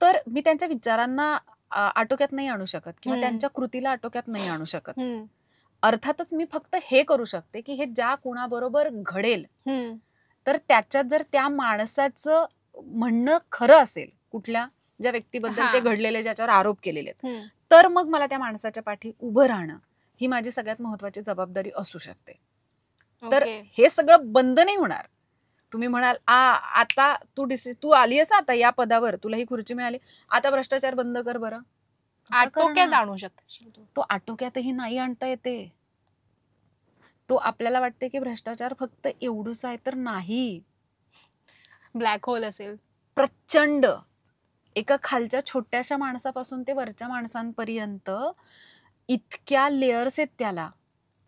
तर मी त्यांच्या विचारांना आटोक्यात नाही आणू शकत किंवा त्यांच्या कृतीला आटोक्यात नाही आणू शकत. अर्थातच मी फक्त हे करू शकते की हे ज्या कुणाबरोबर घडेल तर त्याच्यात जर त्या माणसाचं म्हणणं खरं असेल, कुठल्या ज्या व्यक्तीबद्दल ते घडलेले, ज्याच्यावर आरोप केलेले आहेत, तर मग मला त्या माणसाच्या पाठी उभं राहणं ही माझी सगळ्यात महत्वाची जबाबदारी असू शकते. तर हे सगळं बंद नाही होणार. तुम्ही म्हणाल आता तू आली आहेस आता या पदावर, तुला ही खुर्ची मिळाली, आता भ्रष्टाचार बंद कर बरं. आटोक्यात आणू शकते. तो आटोक्यातही नाही आणता येते. तो आपल्याला वाटते की भ्रष्टाचार फक्त एवढूच आहे, तर नाही. ब्लॅक होल असेल प्रचंड. एका खालच्या छोट्याशा माणसापासून ते वरच्या माणसांपर्यंत इतक्या लेयर्स आहेत त्याला.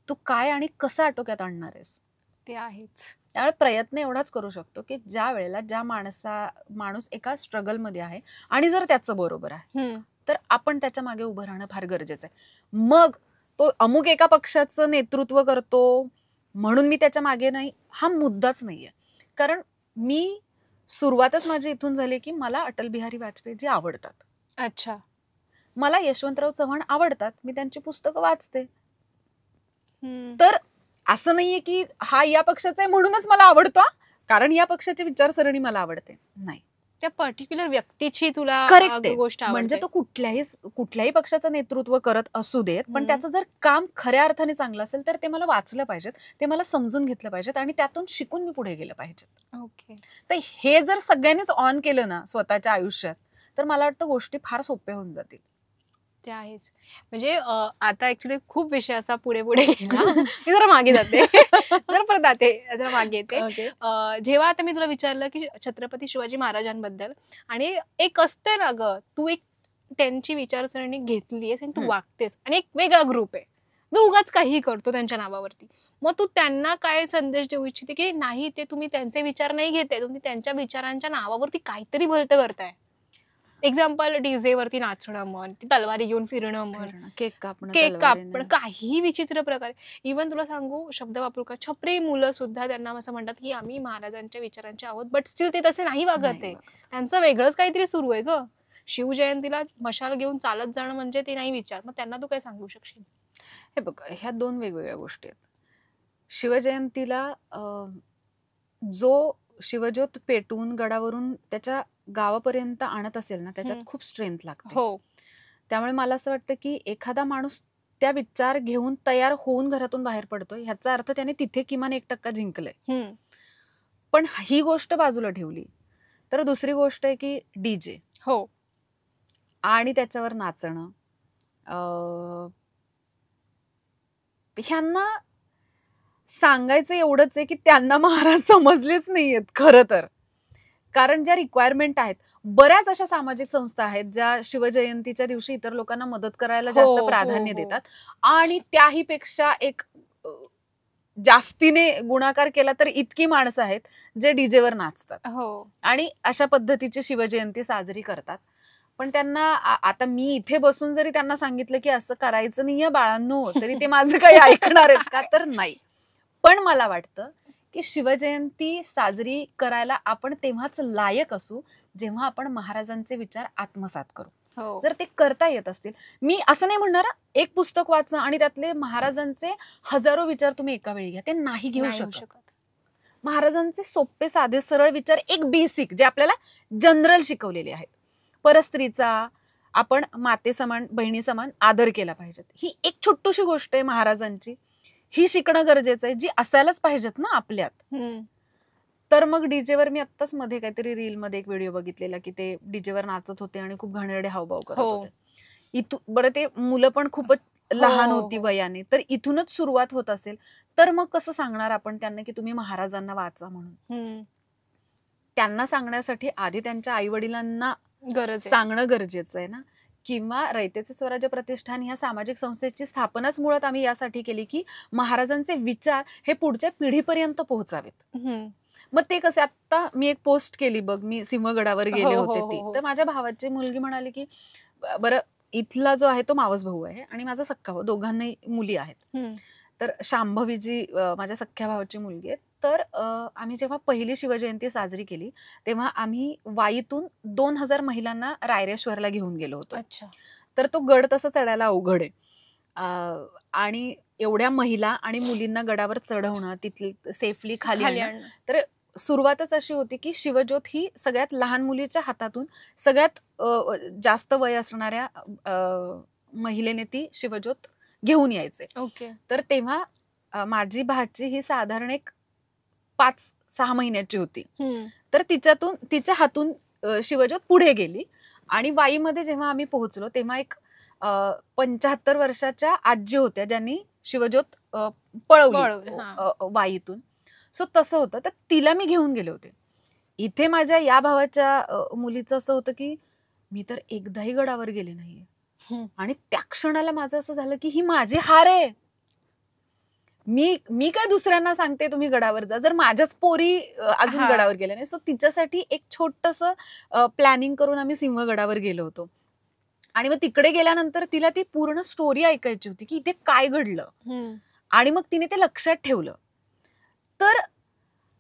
तू काय आणि कसं आटोक्यात आणणार आहेस? ते आहेच. त्यामुळे प्रयत्न एवढाच करू शकतो की ज्या वेळेला माणूस एका स्ट्रगल मध्ये आहे आणि जर त्याचं बरोबर आहे तर आपण त्याच्या मागे उभं राहणं फार गरजेचं आहे. मग तो अमुक एका पक्षाचं नेतृत्व करतो म्हणून मी त्याच्या मागे नाही, हा मुद्दाच नाहीये. कारण मी सुरुवातच माझी इथून झाली की मला अटल बिहारी वाजपेयी आवडतात. अच्छा. मला यशवंतराव चव्हाण आवडतात, मी त्यांची पुस्तकं वाचते. तर असं नाहीये की हा या पक्षाचा आहे म्हणूनच मला आवडतो, कारण या पक्षाची विचारसरणी मला आवडते. नाही, त्या पर्टिक्युलर व्यक्तीची तुला गोष्ट आवडते. म्हणजे तो कुठल्याही पक्षाचं नेतृत्व करत असू देत, पण त्याचं जर काम खऱ्या अर्थाने चांगलं असेल तर ते मला वाचलं पाहिजेत, ते मला समजून घेतलं पाहिजेत आणि त्यातून शिकून मी पुढे गेलं पाहिजे. ओके. तर हे जर सगळ्यांनीच ऑन केलं ना स्वतःच्या आयुष्यात, तर मला वाटतं गोष्टी फार सोप्या होऊन जातील. ते आहेच. म्हणजे आता ऍक्च्युली खूप विषय असा पुढे गेला. मी जरा मागे जाते जरा मागे येते. जेव्हा आता मी तुला विचारलं की छत्रपती शिवाजी महाराजांबद्दल, आणि एक असते ना ग, तू एक त्यांची विचारसरणी घेतलीयस आणि तू वागतेस, आणि एक वेगळा ग्रुप आहे जो उगाच काही करतो त्यांच्या नावावरती. मग तू त्यांना काय संदेश देऊ इच्छिते की नाही, ते तुम्ही त्यांचे विचार नाही घेताय, तुम्ही त्यांच्या विचारांच्या नावावरती काहीतरी भलतं करताय. एक्झाम्पल, डीजे वरती नाचणं म्हण, ती तलवारी घेऊन फिरणं म्हण, केक कापणं, काही विचित्र प्रकारे. इव्हन तुला सांगू, शब्द वापरू का, छपरी मुलं सुद्धा त्यांना असं म्हणतात की आम्ही महाराजांच्या विचारांचे आहोत, बट स्टील ते तसे नाही वागत आहे. त्यांचं वेगळंच काहीतरी सुरू आहे ग. शिवजयंतीला मशाल घेऊन चालत जाणं म्हणजे ते नाही विचार. मग त्यांना तू काय सांगू शकशील? हे बघ, ह्या दोन वेगवेगळ्या गोष्टी आहेत. शिवजयंतीला जो शिवज्योत पेटवून गडावरून त्याच्या गावापर्यंत आणत असेल ना, त्याच्यात खूप स्ट्रेंथ लागते. हो. त्यामुळे मला असं वाटतं की एखादा माणूस त्या विचार घेऊन तयार होऊन घरातून बाहेर पडतोय, ह्याचा अर्थ त्याने तिथे किमान 1% जिंकलंय. पण ही गोष्ट बाजूला ठेवली तर दुसरी गोष्ट आहे की डीजे. हो. आणि त्याच्यावर नाचणं, ह्यांना सांगायचं एवढंच आहे की त्यांना महाराज समजलेच नाहीयेत खरं तर. कारण ज्या रिक्वायरमेंट आहेत, बऱ्याच अशा सामाजिक संस्था आहेत ज्या शिवजयंतीच्या दिवशी इतर लोकांना मदत करायला जास्त प्राधान्य देतात, आणि त्याही पेक्षा एक जास्तीने गुणाकार केला तर इतकी माणसं आहेत जे डीजेवर नाचतात आणि अशा पद्धतीची शिवजयंती साजरी करतात. पण त्यांना आता मी इथे बसून जरी त्यांना सांगितलं की असं करायचं नाहीये बाळांनो, तरी ते माझं काही ऐकणार आहेत का? तर नाही. पण मला वाटतं की शिवजयंती साजरी करायला आपण तेव्हाच लायक असू जेव्हा आपण महाराजांचे विचार आत्मसात करू. जर ते करता येत असतील, मी असं नाही म्हणणार एक पुस्तक वाचा आणि त्यातले महाराजांचे हजारो विचार तुम्ही एका वेळी घ्या, ते नाही घेऊ शकत. महाराजांचे सोपे साधे सरळ विचार, एक बेसिक जे आपल्याला जनरल शिकवलेले आहेत. परस्त्रीचा आपण माते समान बहिणी समान आदर केला पाहिजे, ही एक छोटीशी गोष्ट आहे महाराजांची, ही शिकणं गरजेचं आहे, जी असायलाच पाहिजेत ना आपल्यात. तर मग डीजेवर, मी आत्ताच मध्ये काहीतरी रील मध्ये एक व्हिडिओ बघितलेला की ते डीजेवर नाचत होते आणि खूप घाणेरडे हावभाव करत होते. बरं, ते मुलं पण खूपच लहान होती वयाने, तर इथूनच सुरुवात होत असेल तर मग कसं सांगणार आपण त्यांना की तुम्ही महाराजांना वाचा म्हणून? त्यांना सांगण्यासाठी आधी त्यांच्या आई वडिलांना सांगणं गरजेचं आहे ना. किंवा रयतेचे स्वराज्य प्रतिष्ठान ह्या सामाजिक संस्थेची स्थापनाच मुळात आम्ही यासाठी केली की महाराजांचे विचार हे पुढच्या पिढीपर्यंत पोहोचावेत. मग ते कसे, आता मी एक पोस्ट केली बघ, मी सिंहगडावर गेले होते ती, तर माझ्या भावाची मुलगी म्हणाली की बरं, इथला जो आहे तो मावस भाऊ आहे आणि माझा सख्खा भाऊ, दोघांनाही मुली आहेत. तर शांभवी जी माझ्या सख्ख्या भावाची मुलगी आहे, तर आम्ही जेव्हा पहिली शिवजयंती साजरी केली तेव्हा आम्ही वाईतून 2000 महिलांना रायरेश्वरला घेऊन गेलो होतो. तर तो गड तसं चढायला अवघड आहे, आणि एवढ्या महिला आणि मुलींना गडावर चढवणं, तिथली सेफली खाली आणणं. तर सुरुवातच अशी होती की शिवज्योत ही सगळ्यात लहान मुलीच्या हातातून सगळ्यात जास्त वय असणाऱ्या महिलेने ती शिवज्योत घेऊन यायचे. तर तेव्हा माझी भाची ही साधारण एक 5-6 महिन्याची होती. तर तिच्या हातून शिवज्योत पुढे गेली आणि वाईमध्ये जेव्हा आम्ही पोहोचलो तेव्हा एक 75 वर्षाच्या आजी होत्या ज्यांनी शिवज्योत पळवली वाईतून. सो तसं होतं, तर तिला मी घेऊन गेले होते. इथे माझ्या या भावाच्या मुलीचं असं होतं की मी तर एकदाही गडावर गेले नाहीये, आणि त्या क्षणाला माझं असं झालं की ही माझी हार आहे. मी काय दुसऱ्यांना सांगते तुम्ही गडावर जा, जर माझ्याच पोरी अजून गडावर गेल्या नाही. सो तिच्यासाठी एक छोटस प्लॅनिंग करून आम्ही सिंहगडावर गेलो होतो. आणि मग तिकडे गेल्यानंतर तिला ती पूर्ण स्टोरी ऐकायची होती की इथे काय घडलं, आणि मग तिने ते लक्षात ठेवलं. तर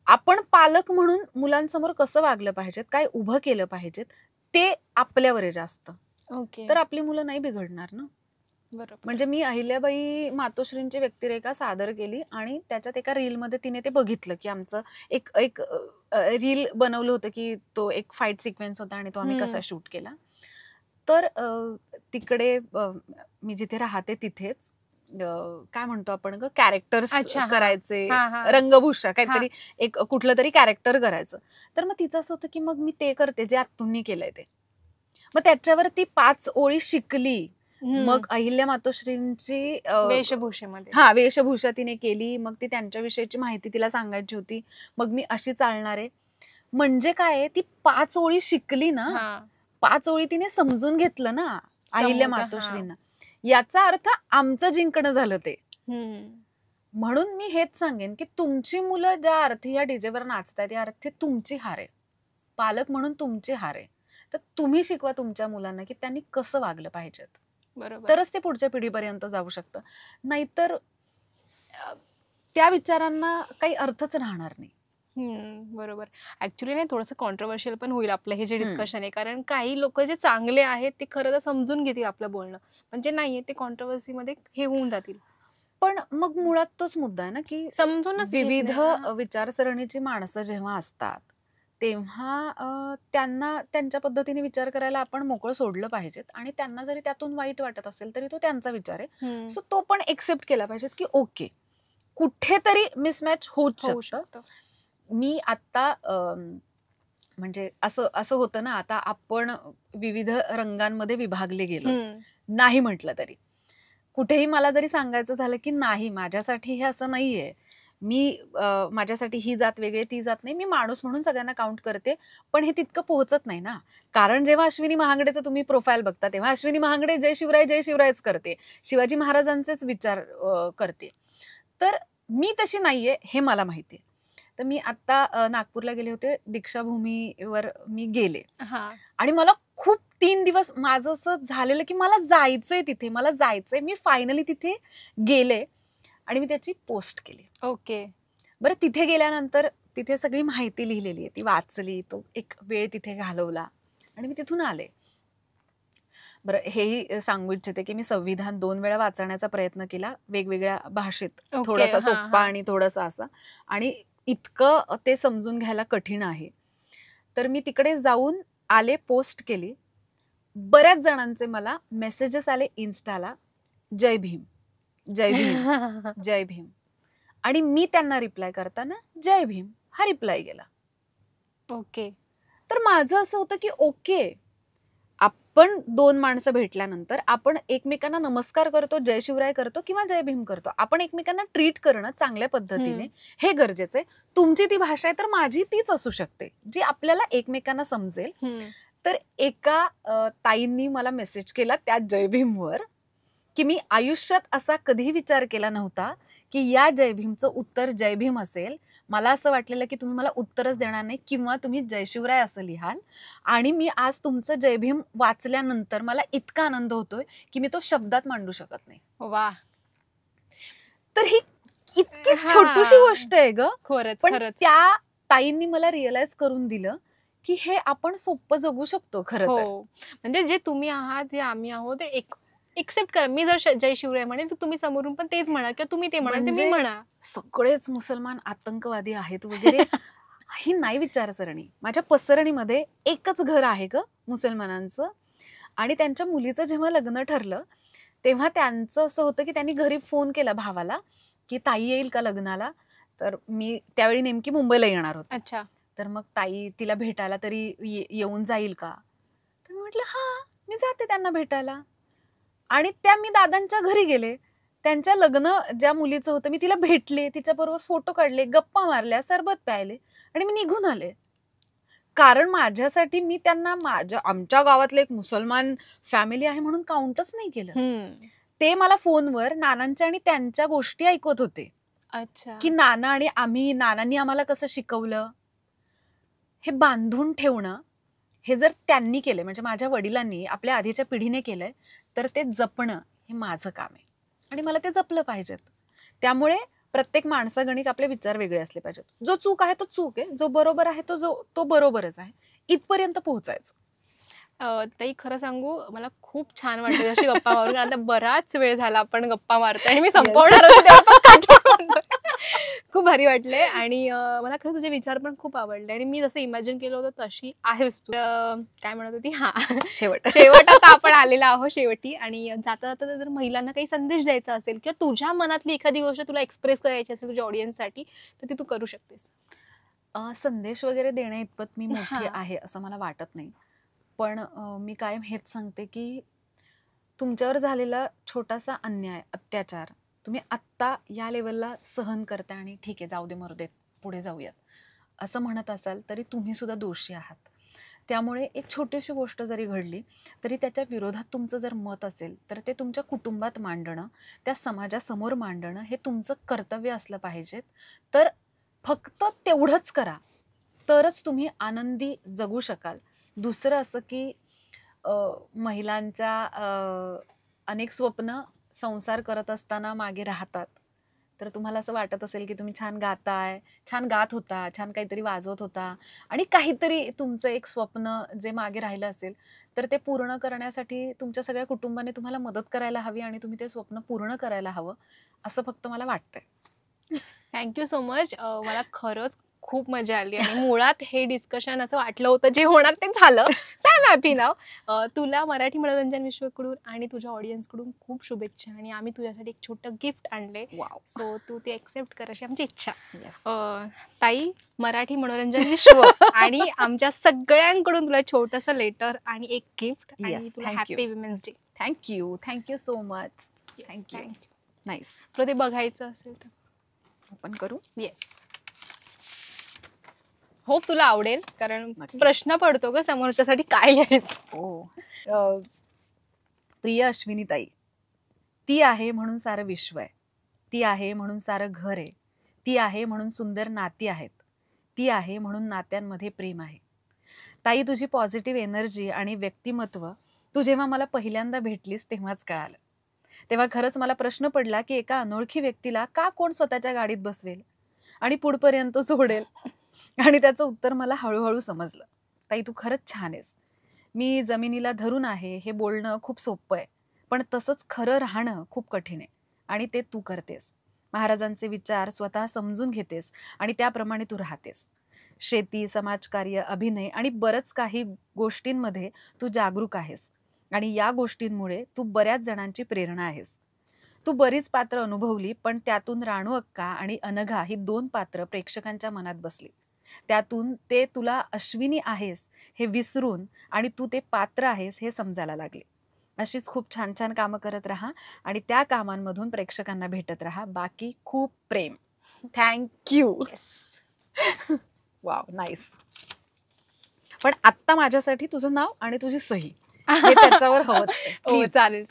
आपण पालक म्हणून मुलांसमोर कसं वागलं पाहिजेत, काय उभं केलं पाहिजेत, ते आपल्यावर आहे जास्त. तर आपली मुलं नाही बिघडणार ना. बरोबर. म्हणजे मी अहिल्याबाई मातोश्रींची व्यक्तिरेखा सादर केली आणि त्याच्यात एका रीलमध्ये तिने ते बघितलं की आमचं एक रील बनवलं होतं की तो एक फाईट सिक्वेन्स होता आणि तो आम्ही कसा शूट केला. तर तिकडे मी जिथे राहते तिथेच काय म्हणतो आपण ग, कॅरेक्टर्स करायचे, रंगभूषा काहीतरी एक कुठलं तरी कॅरेक्टर करायचं. तर मग तिचं असं होतं की मग मी ते करते जे आत्तूंनी केलंय ते. मग त्याच्यावर ती 5 ओळी शिकली. मग अहिल्या मातोश्रींची वेशभूषा तिने केली. मग ती त्यांच्याविषयीची माहिती तिला सांगायची होती. मग मी अशी चालणार आहे. म्हणजे काय, ती 5 ओळी शिकली ना, 5 ओळी तिने समजून घेतलं ना अहिल्या मातोश्रींना. याचा अर्थ आमचं जिंकणं झालं ते. म्हणून मी हेच सांगेन की तुमची मुलं ज्या अर्थी या डीजेवर नाचतात या अर्थी तुमची हार आहे, पालक म्हणून तुमची हार आहे. तर तुम्ही शिकवा तुमच्या मुलांना की त्यांनी कसं वागलं पाहिजेत. बरोबर. तरच ते पुढच्या पिढीपर्यंत जाऊ शकतं. नाहीतर त्या विचारांना काही अर्थच राहणार नाही. बरोबर. ऍक्च्युली नाही, थोडंसं कॉन्ट्रोवर्शियल पण होईल आपलं हे जे डिस्कशन आहे, कारण काही लोक जे चांगले आहेत ते खरं तर समजून घेतील आपलं बोलणं, म्हणजे नाहीये ते कॉन्ट्रोवर्सीमध्ये हे होऊन जातील. पण मग मुळात तोच मुद्दा आहे ना की समजूनच विविध विचारसरणीची माणसं जेव्हा असतात तेव्हा त्यांना त्यांच्या पद्धतीने विचार करायला आपण मोकळं सोडलं पाहिजेत, आणि त्यांना जरी त्यातून वाईट वाटत असेल तरी तो त्यांचा विचार आहे. सो तो पण एक्सेप्ट केला पाहिजेत की ओके, कुठेतरी मिसमॅच होऊच शकतं. मी आता म्हणजे असं असं होतं ना, आता आपण विविध रंगांमध्ये विभागले गेलो नाही म्हटलं तरी. कुठेही मला जरी सांगायचं झालं की नाही, माझ्यासाठी हे असं नाहीये, मी माझ्यासाठी ही जात वेगळी आहे, ती जात नाही, मी माणूस म्हणून सगळ्यांना काउंट करते. पण हे तितकं पोहोचत नाही ना. कारण जेव्हा अश्विनी महागडेचं तुम्ही प्रोफाईल बघता तेव्हा अश्विनी महागडे जय शिवराय जय शिवरायच करते, शिवाजी महाराजांचेच विचार करते. तर मी तशी नाहीये हे मला माहितीये. तर मी आता नागपूरला गेले होते, दीक्षाभूमीवर मी गेले आणि मला खूप 3 दिवस माझं असं झालेलं की मला जायचंय तिथे, मला जायचंय. मी फायनली तिथे गेले आणि मी त्याची पोस्ट केली. ओके. बरं, तिथे गेल्यानंतर तिथे सगळी माहिती लिहिलेली आहे, ती वाचली, तो एक वेळ तिथे घालवला आणि मी तिथून आले. बरं, हेही सांगू इच्छिते की मी संविधान 2 वेळा वाचण्याचा प्रयत्न केला, वेगवेगळ्या भाषेत, थोडासा सोप्पा आणि थोडासा असा, आणि इतकं ते समजून घ्यायला कठीण आहे. तर मी तिकडे जाऊन आले, पोस्ट केली. बऱ्याच जणांचे मला मेसेजेस आले इन्स्टाला, जय भीम जय भीम जय भीम, आणि मी त्यांना रिप्लाय करताना जय भीम हा रिप्लाय गेला. ओके. तर माझं असं होतं की ओके, आपण 2 माणसं भेटल्यानंतर आपण एकमेकांना नमस्कार करतो, जय शिवराय करतो किंवा जय भीम करतो. आपण एकमेकांना ट्रीट करणं चांगल्या पद्धतीने हे गरजेचं आहे. तुमची ती भाषा आहे तर माझी तीच असू शकते, जी आपल्याला एकमेकांना समजेल. तर एका ताईंनी मला मेसेज केला त्या जय भीमवर की मी आयुष्यात असा कधी विचार केला नव्हता की या जय भीमचं उत्तर जय भीम असेल. मला असं वाटलेलं की तुम्ही मला उत्तरच देणार नाही किंवा तुम्ही जय शिवराय असं लिहाल, आणि मी आज तुमचं जय भीम वाचल्यानंतर मला इतका आनंद होतोय की मी तो शब्दात मांडू शकत नाही. वा. तर ही इतकी छोटीशी गोष्ट आहे ग, पण त्या ताईंनी मला रिअलाइज करून दिलं की हे आपण सोपं जगू शकतो खरं तर. म्हणजे जे तुम्ही आहात, जे आम्ही आहोत, ते एक्सेप्ट करा. मी जर जय शिवराय म्हणेन तर तुम्ही समोरून पण तेच म्हणा, किंवा तुम्ही ते म्हणाल तर मी म्हणा. सगळेच मुसलमान आतंकवादी आहेत वगैरे ही नाही विचारसरणी. माझ्या पसरणीमध्ये एकच घर आहे ग मुसलमानांचं, आणि त्यांच्या मुलीचं जेव्हा लग्न ठरलं तेव्हा त्यांचं असं होतं की त्यांनी घरी फोन केला भावाला की ताई येईल का लग्नाला. तर मी त्यावेळी नेमकी मुंबईला येणार होते. अच्छा. तर मग ताई तिला भेटायला तरी येऊन जाईल का. तर म्हटलं हा, मी जाते त्यांना भेटायला. आणि त्या मी दादांच्या घरी गेले, त्यांच्या लग्न ज्या मुलीचं होतं मी तिला भेटले, तिच्याबरोबर फोटो काढले, गप्पा मारल्या, सरबत प्यायले आणि मी निघून आले. कारण माझ्यासाठी मी त्यांना आमच्या गावातलं एक मुसलमान फॅमिली आहे म्हणून काउंटच नाही केलं. ते मला फोनवर नानांच्या आणि त्यांच्या गोष्टी ऐकवत होते. अच्छा. की नाना आणि आम्ही, नानांनी आम्हाला कसं शिकवलं, हे बांधून ठेवणं, हे जर त्यांनी केलंय म्हणजे माझ्या वडिलांनी आपल्या आधीच्या पिढीने केलंय तर ते जपणं हे माझं काम आहे आणि मला ते जपलं पाहिजेत. त्यामुळे प्रत्येक माणसागणिक आपले विचार वेगळे असले पाहिजेत. जो चूक आहे तो चूक आहे, जो बरोबर आहे तो बरोबरच आहे, इथपर्यंत पोहोचायचं. ताई खरं सांगू, मला खूप छान वाटतं जशी गप्पा मारून. आता बराच वेळ झाला आपण गप्पा मारतोय आणि मी संपवणार होते. खूप भारी वाटले आणि मला खरं तुझे विचार पण खूप आवडले आणि मी जसं इमॅजिन केलं होतं तशी आहेस तू. काय म्हणत होती, हा शेवट आता आपण आलेला आहोत शेवटी. आणि जाता जाता जर महिलांना काही संदेश द्यायचा असेल किंवा तुझ्या मनातली एखादी गोष्ट तुला एक्सप्रेस करायची असेल तुझ्या ऑडियन्ससाठी, तर ती तू करू शकतेस. संदेश वगैरे देण्या इतपत मी मोठी आहे असं मला वाटत नाही. पण मी कायम हेच सांगते की तुमच्यावर झालेला छोटासा अन्याय, अत्याचार तुम्ही आत्ता या लेवलला सहन करता आणि ठीक आहे जाऊ दे मरू देत पुढे जाऊयात असं म्हणत असाल तरी तुम्ही सुद्धा दोषी आहात. त्यामुळे एक छोटीशी गोष्ट जरी घडली तरी त्याच्या विरोधात तुमचं जर मत असेल तर ते तुमच्या कुटुंबात मांडणं, त्या समाजासमोर मांडणं हे तुमचं कर्तव्य असलं पाहिजे. तर फक्त तेवढंच करा तरच तुम्ही आनंदी जगू शकाल. दुसरं असं की महिलांच्या अनेक स्वप्न संसार करत असताना मागे राहतात. तर तुम्हाला असं वाटत असेल की तुम्ही छान गाताय, छान गात होता, छान काहीतरी वाजवत होता आणि काहीतरी तुमचं एक स्वप्न जे मागे राहिलं असेल तर ते पूर्ण करण्यासाठी तुमच्या सगळ्या कुटुंबाने तुम्हाला मदत करायला हवी आणि तुम्ही ते स्वप्न पूर्ण करायला हवं असं फक्त मला वाटतंय. Thank you so much. मला खरंच खूप मजा आली आणि मुळात हे डिस्कशन असं वाटलं होतं जे होणार ते झालं. आय हॅपी नाव. तुला मराठी मनोरंजन विश्वकडून आणि तुझ्या ऑडियन्सकडून खूप शुभेच्छा, आणि आम्ही तुझ्यासाठी एक छोटं गिफ्ट आणले. वाव. सो तू ते एक्सेप्ट कर अशी आमची इच्छा. येस. ताई, मराठी मनोरंजन विश्व आणि आमच्या सगळ्यांकडून तुला छोटंसं लेटर आणि एक गिफ्ट, आणि Yes, तुला thank you. Happy women's day. Thank you so much. Thank you. Nice. तुला ते बघायचं असेल तर ओपन करू. येस. होप तुला आवडेल, कारण नक्की. प्रश्न पडतो ग समोरच्यासाठी काय लिहायचं. ओ, प्रिय अश्विनी ताई, ती आहे म्हणून सारं विश्व आहे, ती आहे म्हणून सारं घर आहे, ती आहे म्हणून सुंदर नाती आहेत, ती आहे म्हणून नात्यांमध्ये प्रेम आहे. ताई, तुझी पॉझिटिव्ह एनर्जी आणि व्यक्तिमत्व तू जेव्हा मला पहिल्यांदा भेटलीस तेव्हाच कळालं. तेव्हा खरंच मला प्रश्न पडला की एका अनोळखी व्यक्तीला का कोण स्वतःच्या गाडीत बसवेल आणि पुढपर्यंत सोडेल, आणि त्याचं उत्तर मला हळूहळू समजलं. ताई, तू खरंच छान आहेस. मी जमिनीला धरून आहे हे बोलणं खूप सोपं आहे, पण तसंच खरं राहणं खूप कठीण आहे, आणि ते तू करतेस. महाराजांचे विचार स्वतः समजून घेतेस आणि त्याप्रमाणे तू राहतेस. शेती, समाजकार्य, अभिनय आणि बरंच काही गोष्टींमध्ये तू जागरूक आहेस, आणि या गोष्टींमुळे तू बऱ्याच जणांची प्रेरणा आहेस. तू बरीच पात्र अनुभवली, पण त्यातून राणू अक्का आणि अनघा ही 2 पात्र प्रेक्षकांच्या मनात बसली. त्यातून ते तुला अश्विनी आहेस हे विसरून आणि तू ते पात्र आहेस हे समजायला लागले. अशीच खूप छान छान कामं करत राहा आणि त्या कामांमधून प्रेक्षकांना भेटत राहा. बाकी खूप प्रेम. थँक्यू. Wow, nice. पण आत्ता माझ्यासाठी तुझं नाव आणि तुझी सही हे त्याच्यावर हवं. हो, चालेल.